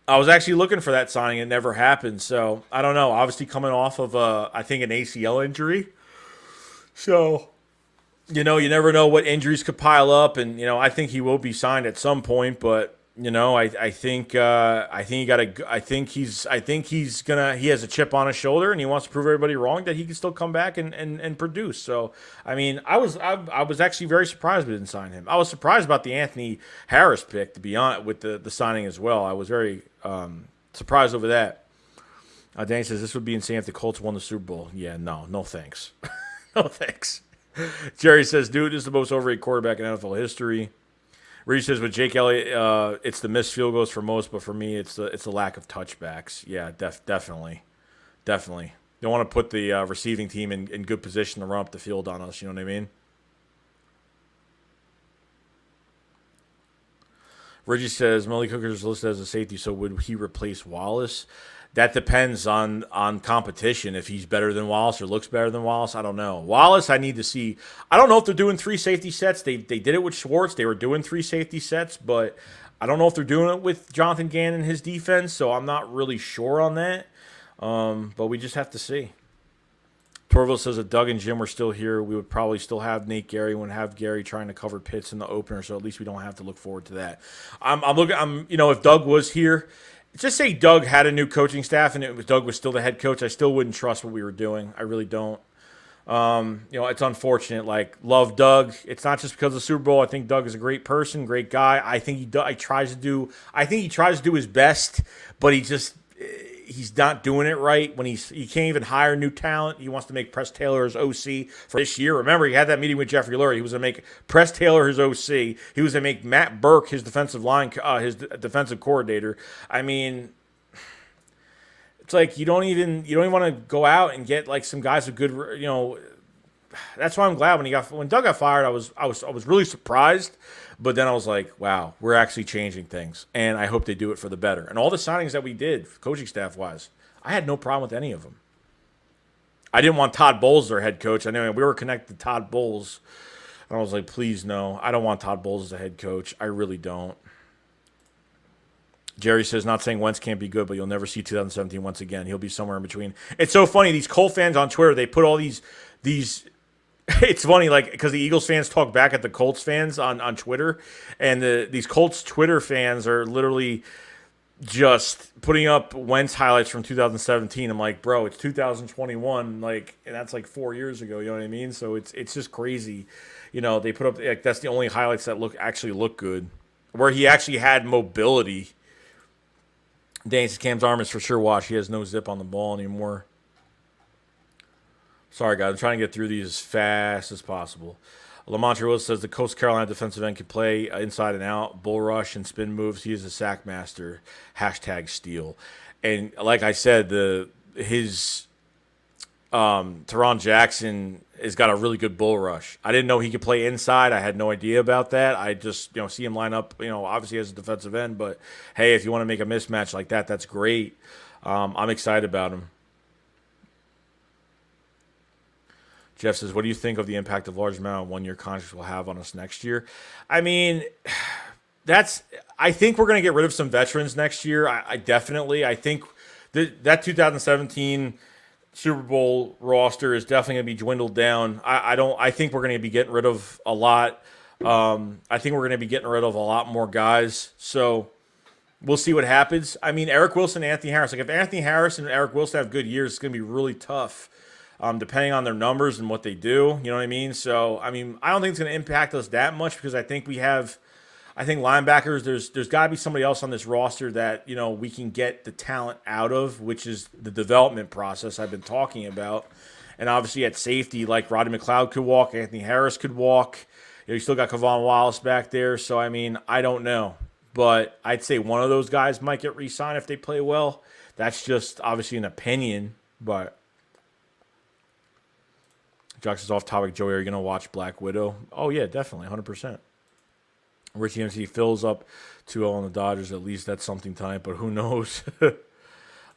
was actually looking for that signing. It never happened. So, I don't know. Obviously coming off of, I think, an ACL injury. So... you never know what injuries could pile up, and I think he will be signed at some point. But I think he has a chip on his shoulder, and he wants to prove everybody wrong that he can still come back and produce. So I mean, I was actually very surprised we didn't sign him. I was surprised about the Anthony Harris pick, to be honest, with the signing as well. I was very surprised over that. Danny says this would be insane if the Colts won the Super Bowl. Yeah, no thanks, no thanks. Jerry says, dude, is the most overrated quarterback in NFL history. Reed says, with Jake Elliott, it's the missed field goals for most, but for me, it's the lack of touchbacks. Yeah, definitely. Don't want to put the receiving team in good position to run up the field on us. You know what I mean? Reggie says, Malik Hooker is listed as a safety, so would he replace Wallace? That depends on competition. If he's better than Wallace or looks better than Wallace, I don't know. Wallace, I need to see. I don't know if they're doing 3 safety sets. They did it with Schwartz. They were doing 3 safety sets, but I don't know if they're doing it with Jonathan Gannon and his defense, so I'm not really sure on that. But we just have to see. Torville says if Doug and Jim were still here, we would probably still have Nate Gary. We would have Gary trying to cover Pitts in the opener, so at least we don't have to look forward to that. I'm looking. If Doug was here just say Doug had a new coaching staff and Doug was still the head coach, I still wouldn't trust what we were doing. I really don't. It's unfortunate. Like, love Doug. It's not just because of the Super Bowl. I think Doug is a great person, great guy. I think he tries to do his best, but he's not doing it right. When he can't even hire new talent. He wants to make Press Taylor his OC for this year. Remember, he had that meeting with Jeffrey Lurie. He was going to make Press Taylor his OC. He was going to make Matt Burke his defensive coordinator. I mean, it's like you don't even want to go out and get like some guys with good, That's why I'm glad when Doug got fired. I was really surprised, but then I was like, wow, we're actually changing things, and I hope they do it for the better. And all the signings that we did, coaching staff wise, I had no problem with any of them. I didn't want Todd Bowles as our head coach. I know we were connected to Todd Bowles, and I was like, please no, I don't want Todd Bowles as a head coach. I really don't. Jerry says, not saying Wentz can't be good, but you'll never see 2017 once again. He'll be somewhere in between. It's so funny. These Colt fans on Twitter, they put all these it's funny, like, because the Eagles fans talk back at the Colts fans on Twitter, and these Colts Twitter fans are literally just putting up Wentz highlights from 2017. I'm like, bro, it's 2021, like, and that's like 4 years ago. You know what I mean? So it's just crazy. They put up like that's the only highlights that actually look good, where he actually had mobility. Dance's Cam's arm is for sure washed. He has no zip on the ball anymore. Sorry, guys. I'm trying to get through these as fast as possible. Lamont Willis says the Coast Carolina defensive end can play inside and out, bull rush, and spin moves. He is a sack master. #steal. And like I said, his Teron Jackson has got a really good bull rush. I didn't know he could play inside. I had no idea about that. I just see him line up, obviously as a defensive end. But, hey, if you want to make a mismatch like that, that's great. I'm excited about him. Jeff says, what do you think of the impact of large amount of one-year contracts will have on us next year? I mean, I think we're going to get rid of some veterans next year. I think that 2017 Super Bowl roster is definitely going to be dwindled down. I think we're going to be getting rid of a lot. I think we're going to be getting rid of a lot more guys. So we'll see what happens. I mean, Eric Wilson, Anthony Harris. Like, if Anthony Harris and Eric Wilson have good years, it's going to be really tough. Depending on their numbers and what they do, you know what I mean? So, I mean, I don't think it's going to impact us that much because I think linebackers, there's got to be somebody else on this roster that, we can get the talent out of, which is the development process I've been talking about. And obviously at safety, like Rodney McLeod could walk, Anthony Harris could walk. You still got Kevon Wallace back there. So, I mean, I don't know. But I'd say one of those guys might get re-signed if they play well. That's just obviously an opinion, but Josh is off topic. Joey, are you going to watch Black Widow? Oh, yeah, definitely, 100%. Richie MC fills up 2-0 on the Dodgers. At least that's something tonight, but who knows?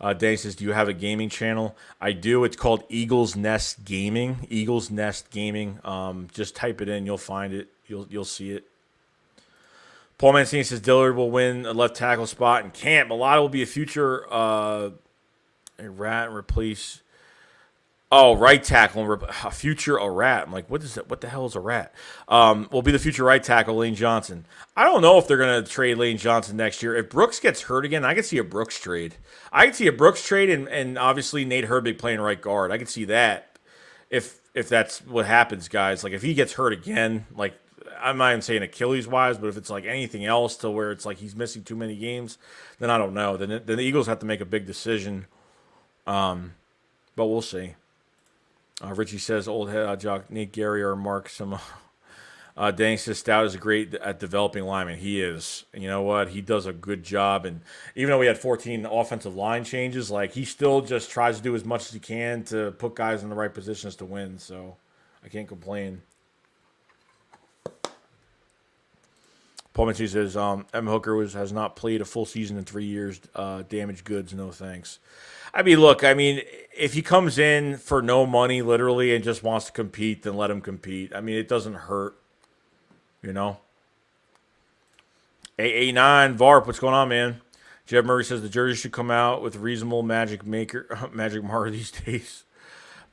Danny says, do you have a gaming channel? I do. It's called Eagles Nest Gaming. Eagles Nest Gaming. Just type it in. You'll find it. You'll see it. Paul Mancini says, Dillard will win a left tackle spot in camp. A lot will be a future a rat and replace... Oh, right tackle, a future a rat. I'm like, what is that? What the hell is a rat? Will be the future right tackle, Lane Johnson. I don't know if they're going to trade Lane Johnson next year. If Brooks gets hurt again, I could see a Brooks trade. And obviously Nate Herbig playing right guard. I could see that if that's what happens, guys. Like, if he gets hurt again, like, I'm not even saying Achilles-wise, but if it's like anything else to where it's like he's missing too many games, then I don't know. Then the Eagles have to make a big decision. But we'll see. Richie says, old head jock Nate Gary or Mark some. Danny says Stout is great at developing linemen. He is. And you know what? He does a good job. And even though we had 14 offensive line changes, like, he still just tries to do as much as he can to put guys in the right positions to win. So I can't complain. Paul Mitchell says, M. Hooker has not played a full season in 3 years. Damaged goods, no thanks. I mean, look, if he comes in for no money, literally, and just wants to compete, then let him compete. I mean, it doesn't hurt, AA9, VARP, what's going on, man? Jeb Murray says the jersey should come out with reasonable Magic Mark these days.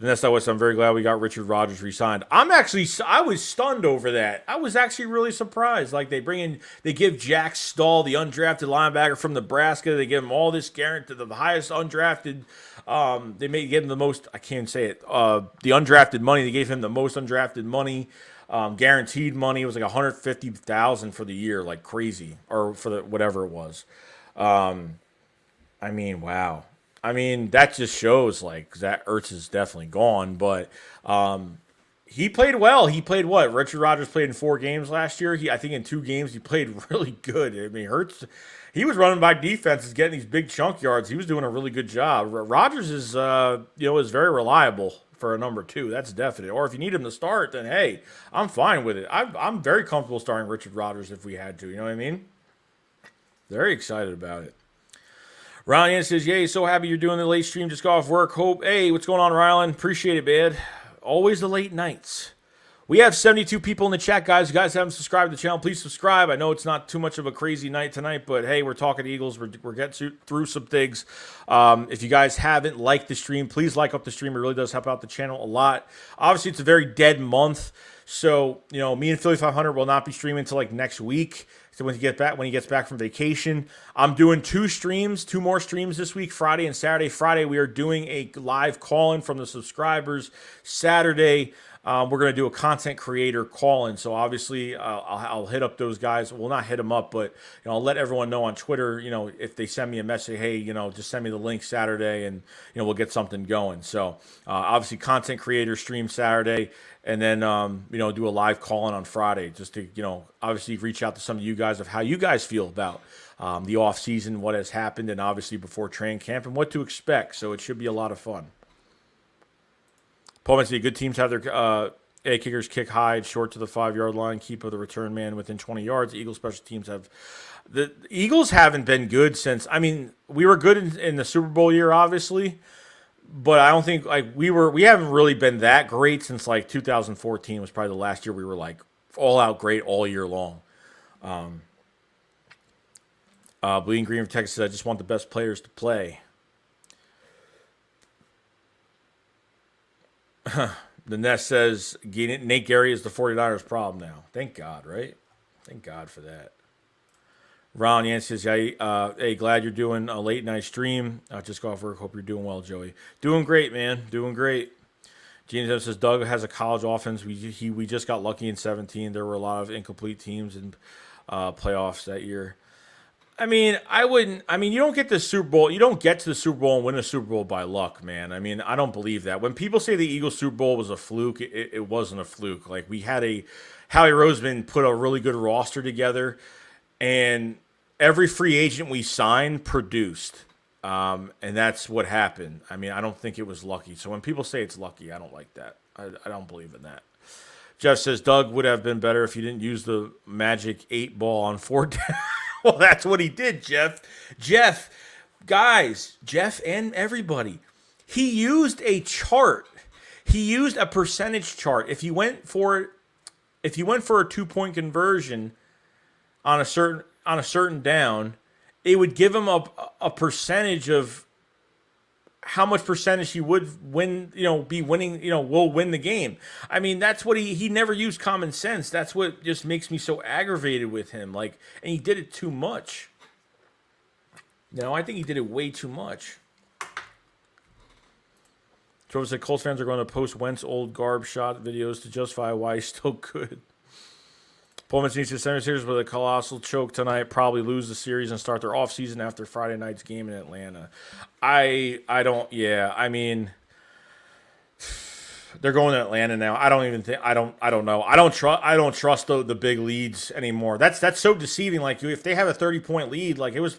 And that's not what I'm very glad we got Richard Rodgers re-signed. I was stunned over that. I was actually really surprised. Like they give Jack Stahl, the undrafted linebacker from Nebraska, they give him all this guarantee, the highest undrafted. They may give him the most. I can't say it. The undrafted money. They gave him the most undrafted money, guaranteed money. It was like $150,000 for the year, like crazy, or for the whatever it was. I mean, wow. I mean, that just shows like Zach Ertz is definitely gone, but he played well. He played what? Richard Rodgers played in 4 games last year. I think in 2 games he played really good. I mean, Ertz, he was running by defenses, getting these big chunk yards. He was doing a really good job. Rodgers is is very reliable for a number 2. That's definite. Or if you need him to start, then hey, I'm fine with it. I'm very comfortable starting Richard Rodgers if we had to. You know what I mean? Very excited about it. Ryan says, yay, so happy you're doing the late stream. Just got off work. Hope, hey, what's going on, Rylan? Appreciate it, man. Always the late nights. We have 72 people in the chat, guys. You guys haven't subscribed to the channel, please subscribe. I know it's not too much of a crazy night tonight, but hey, we're talking Eagles. We're getting through some things. If you guys haven't liked the stream, please like up the stream. It really does help out the channel a lot. Obviously, it's a very dead month. So, me and Philly 500 will not be streaming until like next week. So when he gets back from vacation, I'm doing 2 more streams this week, Friday and Saturday. Friday, we are doing a live call-in from the subscribers. Saturday, we're going to do a content creator call-in. So obviously, I'll hit up those guys. Well, not hit them up, but I'll let everyone know on Twitter. If they send me a message, hey, just send me the link Saturday, and we'll get something going. So obviously, content creator stream Saturday. And then, do a live call-in on Friday just to, obviously reach out to some of you guys of how you guys feel about the off-season, what has happened, and obviously before training camp and what to expect. So it should be a lot of fun. Paul mentioned good teams have their kickers kick high, short to the 5-yard line, keep the return man within 20 yards. The Eagles special teams have – the Eagles haven't been good since – I mean, we were good in the Super Bowl year, obviously. But I don't think we haven't really been that great since 2014 was probably the last year we were all out great all year long. Bleeding Green from Texas says, I just want the best players to play. The Nest says Nate Gary is the 49ers problem now. Thank God, right? Thank God for that. Ron Yancey says, hey, glad you're doing a late night stream. Just got off work. Hope you're doing well, Joey. Doing great, man. Doing great. Gene says, Doug has a college offense. We just got lucky in 2017. There were a lot of incomplete teams in playoffs that year. I mean, you don't get the Super Bowl. You don't get to the Super Bowl and win a Super Bowl by luck, man. I mean, I don't believe that. When people say the Eagles Super Bowl was a fluke, it wasn't a fluke. We had Howie Roseman put a really good roster together, and every free agent we signed produced, and that's what happened. I mean, I don't think it was lucky. So when people say it's lucky, I don't like that. I don't believe in that. Jeff says, Doug would have been better if you didn't use the magic 8 ball on 4 down. Well, that's what he did, Jeff. Jeff, and everybody, he used a chart. He used a percentage chart. If you went for a 2-point conversion on a certain down, it would give him a percentage of how much percentage he would win, be winning, will win the game. I mean, that's what he never used common sense. That's what just makes me so aggravated with him. And he did it too much. I think he did it way too much. Trevor said Colts fans are going to post Wentz old garb shot videos to justify why he's still good. Pullman needs to send a series with a colossal choke tonight, probably lose the series and start their offseason after Friday night's game in Atlanta. I mean, they're going to Atlanta now. I don't know. I don't trust the big leads anymore. That's so deceiving. If they have a 30-point lead, there was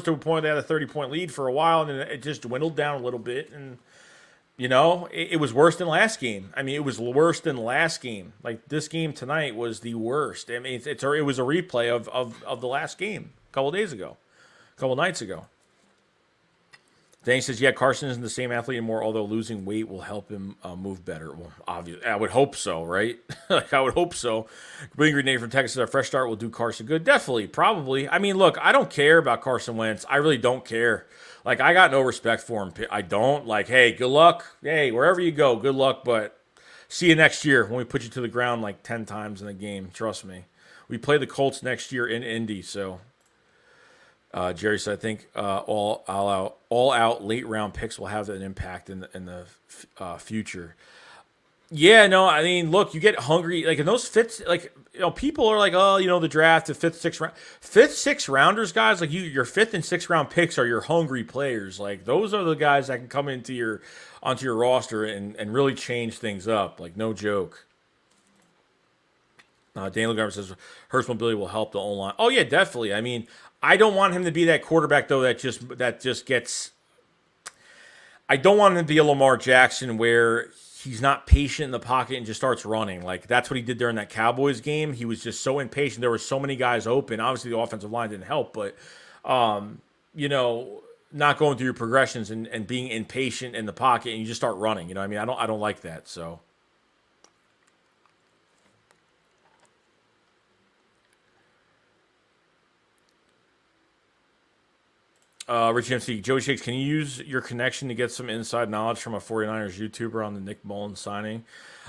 to a point they had a 30-point lead for a while, and then it just dwindled down a little bit, and it was worse than last game. I mean, it was worse than last game. This game tonight was the worst. I mean, it was a replay of the last game a couple nights ago. Danny says, yeah, Carson isn't the same athlete anymore, although losing weight will help him move better. Well, obviously, I would hope so, right? I would hope so. Bring Grenade from Texas, a fresh start will do Carson good. Definitely, probably. I mean, look, I don't care about Carson Wentz. I really don't care. Like, I got no respect for him. I don't. Like, hey, good luck. Hey, wherever you go, good luck. But see you next year when we put you to the ground like 10 times in the game. Trust me. We play the Colts next year in Indy. So, Jerry said, I think all out late round picks will have an impact in the future. Yeah, no, I mean, look, you get hungry. Like in those fifth, like people are like, oh, the draft, the fifth, sixth rounders, guys. Like your fifth and sixth round picks are your hungry players. Like those are the guys that can come onto your roster and really change things up. Like no joke. Daniel Garber says Hurts mobility will help the O-line. Oh yeah, definitely. I mean, I don't want him to be that quarterback though that just gets. I don't want him to be a Lamar Jackson where he's not patient in the pocket and just starts running. Like, that's what he did during that Cowboys game. He was just so impatient. There were so many guys open. Obviously, the offensive line didn't help, but, not going through your progressions and being impatient in the pocket and you just start running. You know what I mean? I don't like that, so. Rich MC, Joey Shakes, can you use your connection to get some inside knowledge from a 49ers YouTuber on the Nick Mullins signing?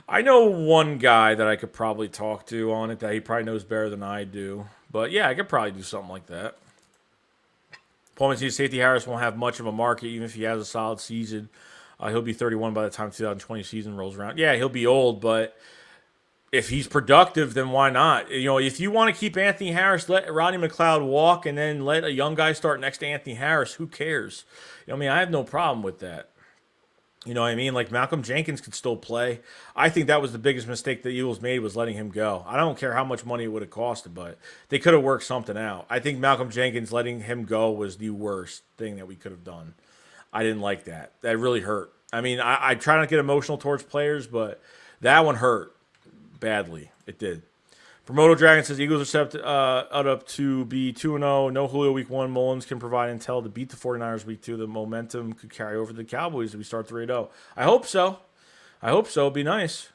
I know one guy that I could probably talk to on it that he probably knows better than I do. But yeah, I could probably do something like that. Paul Mancini, Safety Harris won't have much of a market even if he has a solid season. He'll be 31 by the time 2020 season rolls around. Yeah, he'll be old, but if he's productive, then why not? If you want to keep Anthony Harris, let Rodney McLeod walk and then let a young guy start next to Anthony Harris. Who cares? I have no problem with that. You know what I mean? Like Malcolm Jenkins could still play. I think that was the biggest mistake the Eagles made was letting him go. I don't care how much money it would have costed, but they could have worked something out. I think Malcolm Jenkins letting him go was the worst thing that we could have done. I didn't like that. That really hurt. I mean, I try not to get emotional towards players, but that one hurt. Badly. It did. Promoto Dragon says Eagles are set up to be 2-0. No Julio week 1. Mullins can provide intel to beat the 49ers week 2. The momentum could carry over the Cowboys if we start 3-0. I hope so. It'd be nice.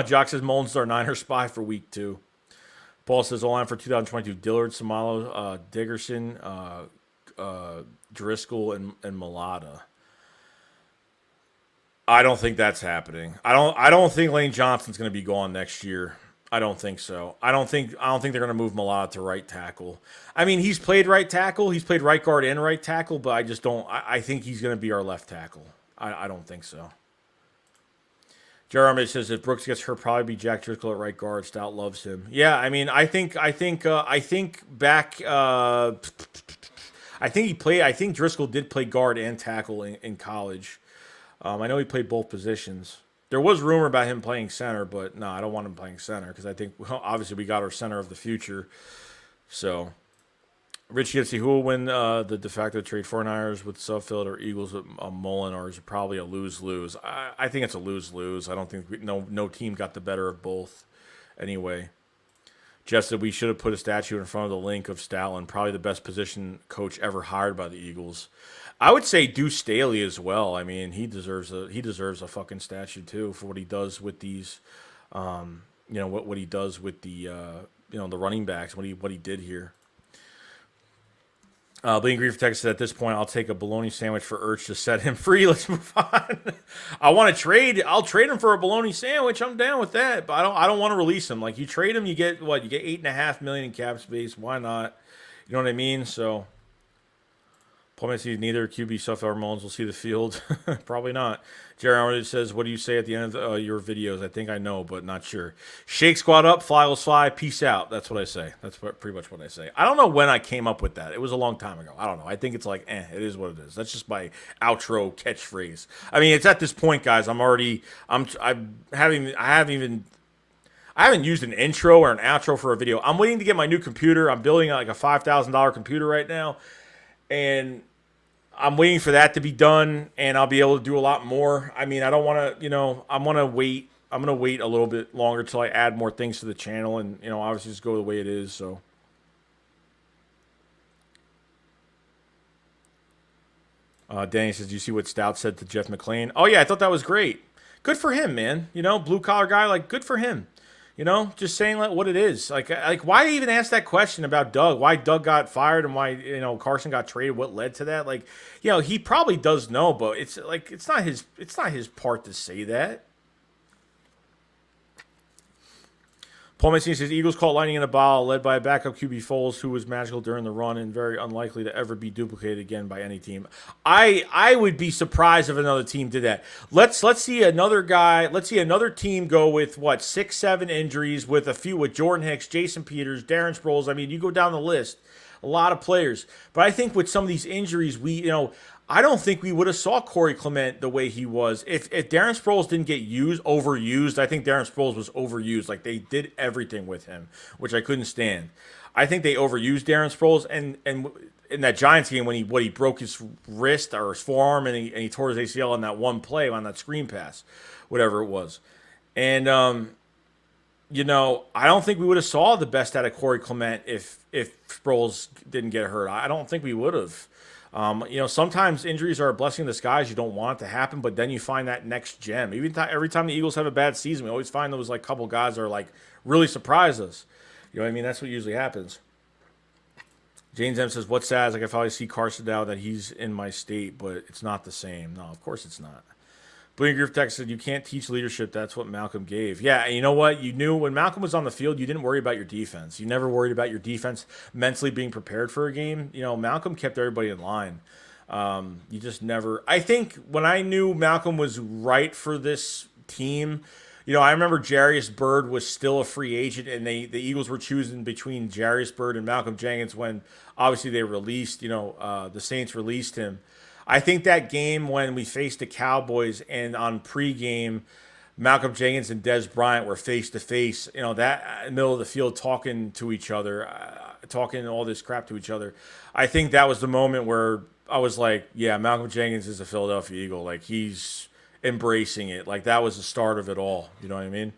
Jock says Mullins is our Niner spy for week 2. Paul says O-line for 2022. Dillard, Samalo, Diggerson, Driscoll, and Mulata. I don't think that's happening. I don't think Lane Johnson's going to be gone next year. I don't think so. I don't think they're going to move Mulata to right tackle. I mean, he's played right tackle. He's played right guard and right tackle, but I just don't. I think he's going to be our left tackle. I don't think so. Jeremy says if Brooks gets hurt, probably be Jack Driscoll at right guard. Stout loves him. Yeah, I mean, I think back. I think he played. I think Driscoll did play guard and tackle in college. I know he played both positions. There was rumor about him playing center, but no, I don't want him playing center because I think, obviously, we got our center of the future. So, Rich Yitzy, who will win the de facto trade? 49ers with Suffield or Eagles with Mullen, or is it probably a lose-lose? I think it's a lose-lose. I don't think no team got the better of both anyway. Jeff said we should have put a statue in front of the link of Stalin, probably the best position coach ever hired by the Eagles. I would say Deuce Staley as well. I mean, he deserves a fucking statue too for what he does with these, what he does with the the running backs. What he did here. Bleeding Grief Texas said at this point, I'll take a bologna sandwich for Ertz to set him free. Let's move on. I want to trade. I'll trade him for a bologna sandwich. I'm down with that, but I don't want to release him. Like you trade him, you get what? You get $8.5 million in cap space. Why not? You know what I mean? So. Paul Mancini, neither QB Suffield or Mullins will see the field. Probably not. Jerry Arnold says, what do you say at the end of your videos? I think I know, but not sure. Shake squad up, fly will fly, peace out. That's what I say. That's pretty much what I say. I don't know when I came up with that. It was a long time ago. I don't know. I think it's like, it is what it is. That's just my outro catchphrase. I mean, it's at this point, guys. I haven't used an intro or an outro for a video. I'm waiting to get my new computer. I'm building like a $5,000 computer right now. And I'm waiting for that to be done, and I'll be able to do a lot more. I mean, I don't want to, I'm going to wait. I'm going to wait a little bit longer till I add more things to the channel and, obviously just go the way it is. So, Danny says, do you see what Stout said to Jeff McClain? Oh, yeah, I thought that was great. Good for him, man. Blue-collar guy, like, good for him. Just saying like what it is. Like why even ask that question about Doug? Why Doug got fired and why Carson got traded? What led to that? Like, he probably does know, but it's not his part to say that. Paul Mancini says Eagles caught lightning in a bottle, led by a backup QB Foles, who was magical during the run and very unlikely to ever be duplicated again by any team. I would be surprised if another team did that. Let's see another guy. Let's see another team go with 6, 7 injuries with Jordan Hicks, Jason Peters, Darren Sproles. I mean, you go down the list, a lot of players. But I think with some of these injuries, I don't think we would have saw Corey Clement the way he was. If Darren Sproles didn't get overused, I think Darren Sproles was overused. Like, they did everything with him, which I couldn't stand. I think they overused Darren Sproles, and in that Giants game when he broke his wrist or his forearm and he tore his ACL on that one play on that screen pass, whatever it was. And I don't think we would have saw the best out of Corey Clement if Sproles didn't get hurt. I don't think we would have. Sometimes injuries are a blessing in disguise. You don't want it to happen, but then you find that next gem. Every time the Eagles have a bad season, we always find those couple guys that are really surprise us. You know what I mean? That's what usually happens. James M says, "What's sad is I finally see Carson now that he's in my state, but it's not the same." No, of course it's not. Bleeding Griff Tech said, "You can't teach leadership. That's what Malcolm gave." Yeah, and you know what? You knew when Malcolm was on the field, you didn't worry about your defense. You never worried about your defense mentally being prepared for a game. Malcolm kept everybody in line. You just never. I think when I knew Malcolm was right for this team, I remember Jarius Byrd was still a free agent, and the Eagles were choosing between Jarius Byrd and Malcolm Jenkins when obviously they released. The Saints released him. I think that game when we faced the Cowboys and on pregame, Malcolm Jenkins and Dez Bryant were face to face. That in the middle of the field talking to each other, talking all this crap to each other. I think that was the moment where I was like, yeah, Malcolm Jenkins is a Philadelphia Eagle. Like, he's embracing it. Like, that was the start of it all. You know what I mean?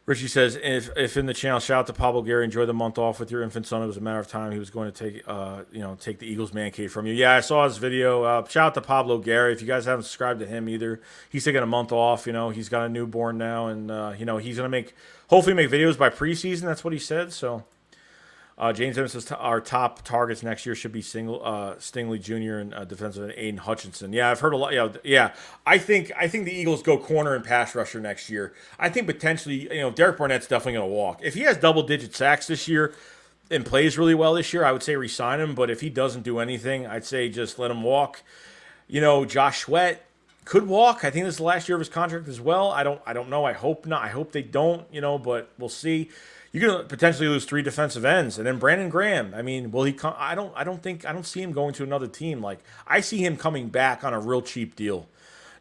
Richie says, if in the channel, shout out to Pablo Gary. Enjoy the month off with your infant son. It was a matter of time he was going to take the Eagles man cave from you. Yeah, I saw his video. Shout out to Pablo Gary. If you guys haven't subscribed to him either, he's taking a month off. He's got a newborn now, and he's gonna hopefully make videos by preseason. That's what he said. So. James Evans says our top targets next year should be Stingley Jr. and defensive end Aiden Hutchinson. Yeah, I've heard a lot. Yeah, I think the Eagles go corner and pass rusher next year. I think potentially, Derek Barnett's definitely going to walk. If he has double-digit sacks this year and plays really well this year, I would say re-sign him. But if he doesn't do anything, I'd say just let him walk. Josh Sweat could walk. I think this is the last year of his contract as well. I don't know. I hope not. I hope they don't. But we'll see. You're gonna potentially lose 3 defensive ends, and then Brandon Graham. I mean, will he come? I don't see him going to another team. Like, I see him coming back on a real cheap deal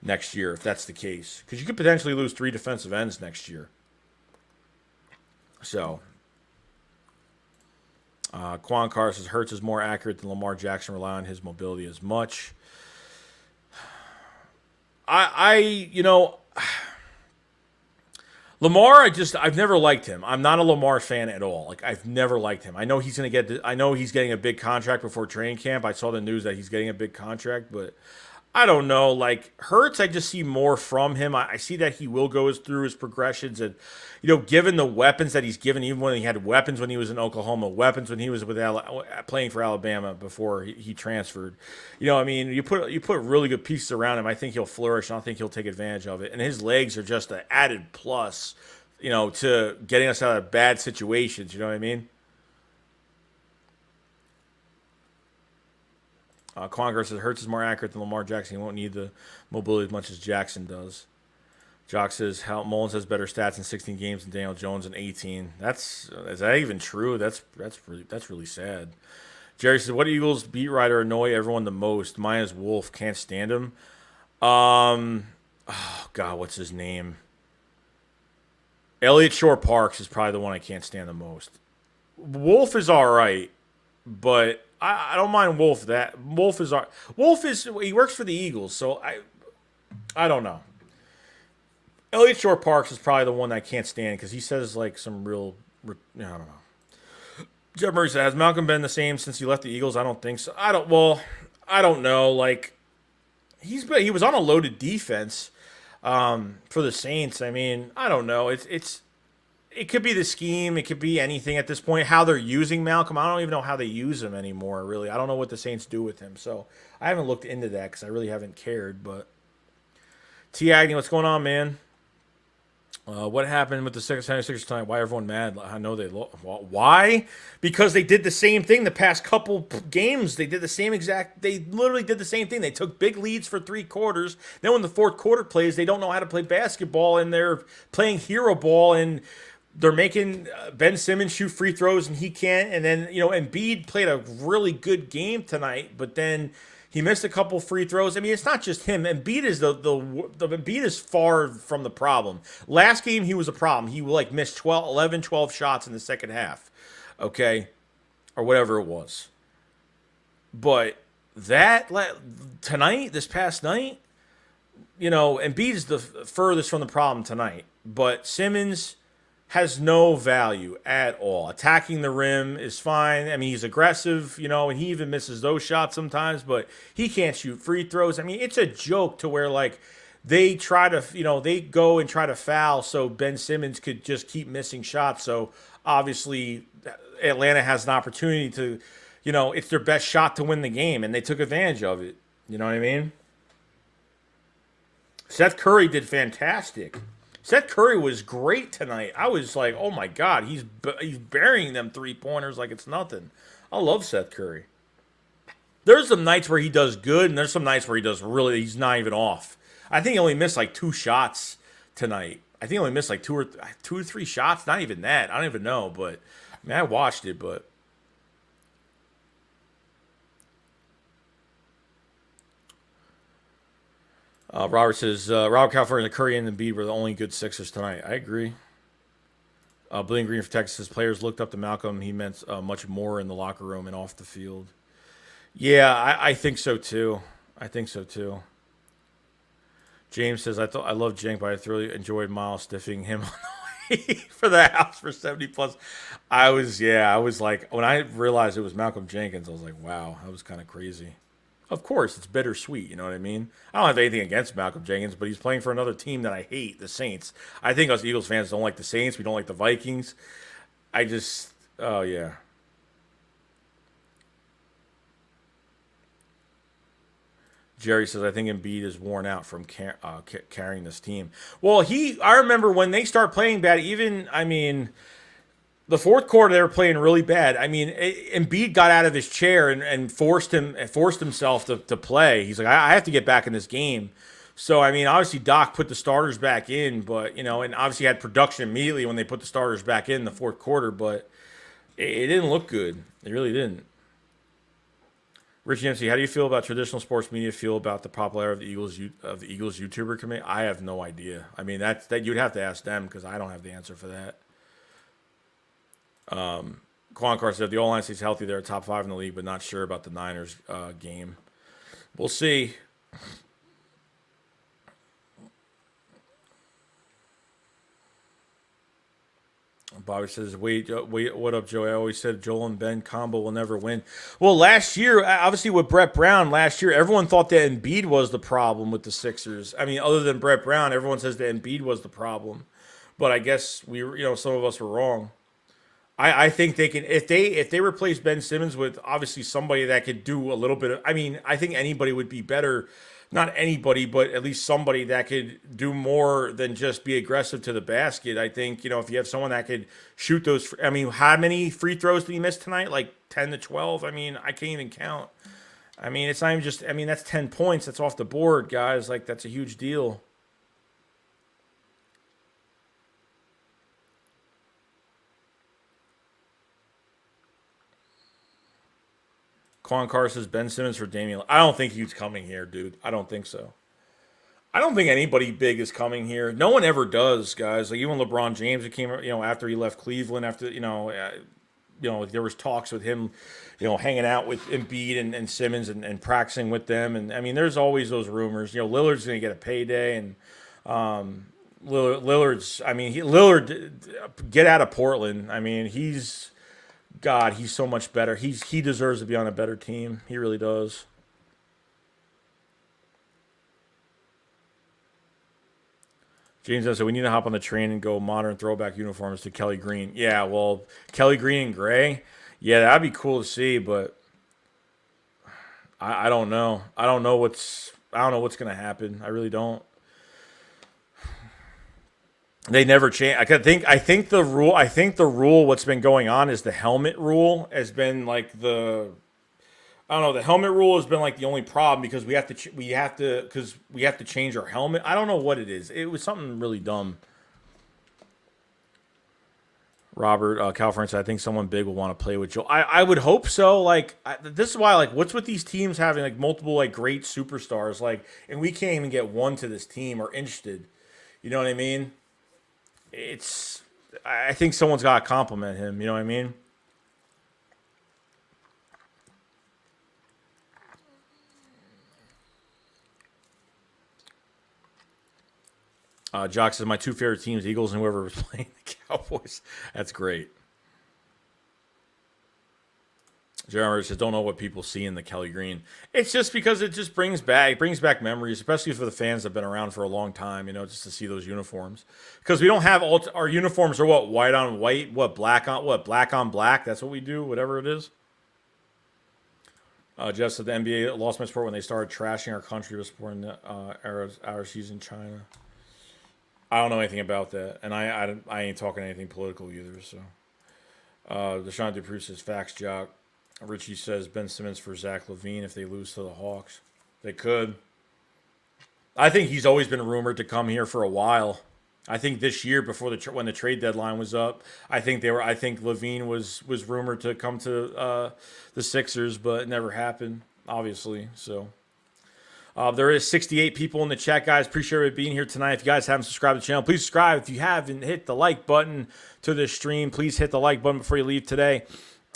next year if that's the case, because you could potentially lose 3 defensive ends next year. So, Quan Carr says Hurts is more accurate than Lamar Jackson. Rely on his mobility as much. Lamar, I've never liked him. I'm not a Lamar fan at all. Like, I've never liked him. I know he's getting a big contract before training camp. I saw the news that he's getting a big contract, but I don't know. Like, Hurts, I just see more from him. I see that he will go through his progressions, and given the weapons that he's given, even when he had weapons when he was in Oklahoma, weapons when he was playing for Alabama before he transferred. You put really good pieces around him. I think he'll flourish, and I think he'll take advantage of it. And his legs are just an added plus, to getting us out of bad situations. You know what I mean? Conger says Hurts is more accurate than Lamar Jackson. He won't need the mobility as much as Jackson does. Jock says Mullins has better stats in 16 games than Daniel Jones in 18. Is that even true? That's really sad. Jerry says, what Eagles beat writer annoy everyone the most? Mine is Wolf. Can't stand him. Oh God, what's his name? Elliott Shore Parks is probably the one I can't stand the most. Wolf is all right, but I don't mind Wolf. He works for the Eagles, so I don't know. Elliott Shore Parks is probably the one that I can't stand because he says some real, I don't know. Jeff Murray says, has Malcolm been the same since he left the Eagles? I don't think so. I don't know. He was on a loaded defense. For the Saints, I mean, I don't know. It could be the scheme. It could be anything at this point. How they're using Malcolm, I don't even know how they use him anymore. Really, I don't know what the Saints do with him. So I haven't looked into that because I really haven't cared. But T. Agnew, what's going on, man? What happened with the 76ers tonight? Why everyone mad? I know they lost. Why? Because they did the same thing the past couple games. They did the same exact. They literally did the same thing. They took big leads for 3 quarters. Then when the fourth quarter plays, they don't know how to play basketball, and they're playing hero ball, and they're making Ben Simmons shoot free throws, and he can't. And then Embiid played a really good game tonight, but then he missed a couple free throws. I mean, it's not just him. Embiid is the Embiid is far from the problem. Last game he was a problem. He missed 12 shots in the second half. Okay? Or whatever it was. But this past night, Embiid is the furthest from the problem tonight. But Simmons has no value at all. Attacking the rim is fine. I mean, he's aggressive, and he even misses those shots sometimes, but he can't shoot free throws. I mean, it's a joke to where, they try to, they go and try to foul so Ben Simmons could just keep missing shots. So, obviously, Atlanta has an opportunity to, it's their best shot to win the game, and they took advantage of it. You know what I mean? Seth Curry did fantastic. Seth Curry was great tonight. I was like, oh my God, he's burying them 3-pointers like it's nothing. I love Seth Curry. There's some nights where he does good, and there's some nights where he's not even off. I think he only missed 2 shots tonight. I think he only missed 2 or 3 shots. Not even that. I don't even know, but I watched it, but. Robert says, Robert California, Curry, and Embiid were the only good Sixers tonight. I agree. Bleeding Green for Texas says, players looked up to Malcolm. He meant much more in the locker room and off the field. Yeah, I think so too. James says, I love Jenk, but I thoroughly enjoyed Miles stiffing him on the way for the house for 70 plus. I was like, when I realized it was Malcolm Jenkins, I was like, wow, that was kind of crazy. Of course, it's bittersweet, you know what I mean? I don't have anything against Malcolm Jenkins, but he's playing for another team that I hate, the Saints. I think us Eagles fans don't like the Saints. We don't like the Vikings. Oh, yeah. Jerry says, I think Embiid is worn out from carrying this team. Well, I remember when they start playing bad, the fourth quarter, they were playing really bad. I mean, Embiid got out of his chair and forced himself to play. He's like, I have to get back in this game. So, obviously Doc put the starters back in, but, and obviously had production immediately when they put the starters back in the fourth quarter, but it didn't look good. It really didn't. Rich MC, how do you feel about traditional sports media feel about the popularity of the Eagles YouTuber committee? I have no idea. That you'd have to ask them because I don't have the answer for that. Quan Carson said, the O-line stays healthy. They're top 5 in the league, but not sure about the Niners game. We'll see. Bobby says, wait, what up, Joey? I always said Joel and Ben combo will never win. Well, last year, obviously with Brett Brown, everyone thought that Embiid was the problem with the Sixers. Other than Brett Brown, everyone says that Embiid was the problem. But I guess some of us were wrong. I think they can, if they replace Ben Simmons with obviously somebody that could do a little bit of, I think anybody would be better. Not anybody, but at least somebody that could do more than just be aggressive to the basket. I think, if you have someone that could shoot those, how many free throws did he miss tonight? 10 to 12? I can't even count. It's not even just, that's 10 points. That's off the board, guys. That's a huge deal. Quan Carr says Ben Simmons for Damian. I don't think he's coming here, dude. I don't think so. I don't think anybody big is coming here. No one ever does, guys. Even LeBron James, it came, after he left Cleveland, there was talks with him, hanging out with Embiid and Simmons and practicing with them. And there's always those rumors. Lillard's going to get a payday, and Lillard's. Lillard, get out of Portland. He's so much better. He deserves to be on a better team. He really does. James said, we need to hop on the train and go modern throwback uniforms to Kelly Green. Yeah, well, Kelly Green and gray. Yeah, that'd be cool to see, but I don't know. I don't know what's gonna happen. I really don't. They never change. I think the rule. What's been going on is the helmet rule has been like the. I don't know. The helmet rule has been like the only problem because we have to change our helmet. I don't know what it is. It was something really dumb. Robert California said, I think someone big will want to play with Joe. I would hope so. Like this is why what's with these teams having like multiple like great superstars and we can't even get one to this team or interested. You know what I mean? I think someone's got to compliment him. You know what I mean? Jock says, my two favorite teams, Eagles and whoever was playing the Cowboys. That's great. Jeremy says, don't know what people see in the Kelly Green. It's just because it just brings back memories, especially for the fans that have been around for a long time, just to see those uniforms. Because we don't have our uniforms are white on white, black on black. That's what we do, whatever it is. Jeff said the NBA lost my sport when they started trashing our country with supporting our season in China. I don't know anything about that, and I ain't talking anything political either. So, Deshaun Dupree says facts, Jock. Richie says Ben Simmons for Zach LaVine if they lose to the Hawks. They could. I think he's always been rumored to come here for a while. I think this year before when the trade deadline was up, I think LaVine was rumored to come to the Sixers, but it never happened, obviously. So. There is 68 people in the chat, guys. Appreciate it being here tonight. If you guys haven't subscribed to the channel, please subscribe. If you haven't hit the like button to this stream, please hit the like button before you leave today.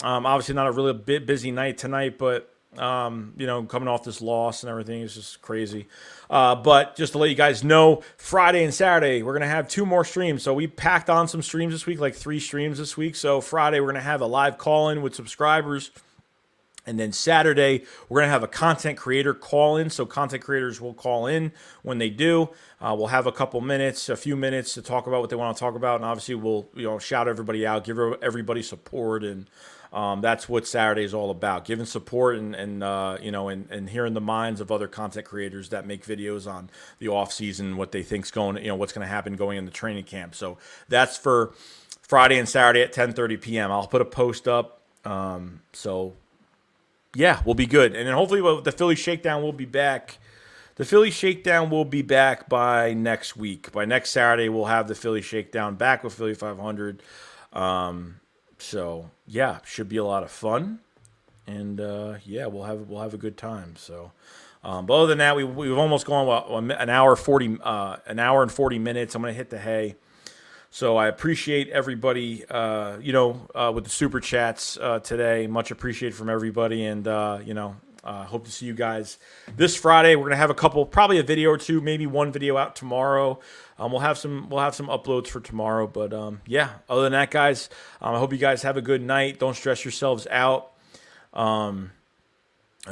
Obviously not a really busy night tonight, but coming off this loss and everything is just crazy. But just to let you guys know, Friday and Saturday, we're going to have 2 more streams. So we packed on some streams this week, like 3 streams this week. So Friday, we're going to have a live call-in with subscribers. And then Saturday, we're going to have a content creator call in. So content creators will call in when they do. We'll have a few minutes to talk about what they want to talk about. And obviously we'll, shout everybody out, give everybody support. And that's what Saturday is all about. Giving support and hearing the minds of other content creators that make videos on the off season, what they think's going, what's going to happen going in the training camp. So that's for Friday and Saturday at 10:30 p.m. I'll put a post up. Yeah, we'll be good. And then hopefully the Philly Shakedown will be back. The Philly Shakedown will be back by next week. By next Saturday, we'll have the Philly Shakedown back with Philly 500. So, yeah, should be a lot of fun. And, we'll have a good time. So, but other than that, we've almost gone an hour and 40 minutes. I'm going to hit the hay. So I appreciate everybody, with the super chats today. Much appreciated from everybody, and hope to see you guys this Friday. We're gonna have probably a video or two, maybe one video out tomorrow. We'll have some uploads for tomorrow. But other than that, guys, I hope you guys have a good night. Don't stress yourselves out.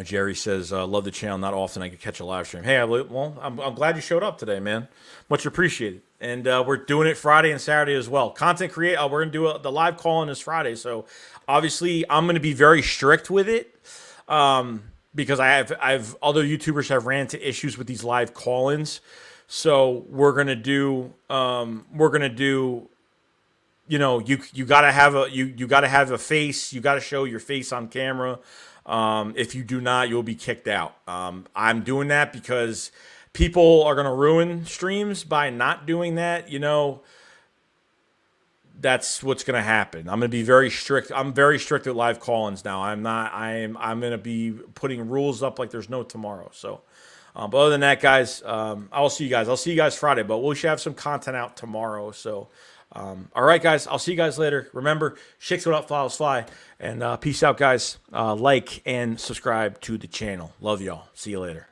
Jerry says, love the channel. Not often I can catch a live stream. Hey, I'm glad you showed up today, man. Much appreciated. And we're doing it Friday and Saturday as well. Content create. We're going to do the live call-in this Friday. So obviously I'm going to be very strict with it because I've other YouTubers have ran into issues with these live call-ins. So we're going to do you got to have a face. You got to show your face on camera. If you do not, you'll be kicked out. I'm doing that because people are going to ruin streams by not doing that. That's what's going to happen. I'm going to be very strict. I'm very strict at live call-ins now. I'm going to be putting rules up like there's no tomorrow. So, but other than that, guys, I'll see you guys. I'll see you guys Friday, but we should have some content out tomorrow. So, all right, guys, I'll see you guys later. Remember, shakes what up, files fly, and peace out, guys. Like and subscribe to the channel. Love y'all. See you later.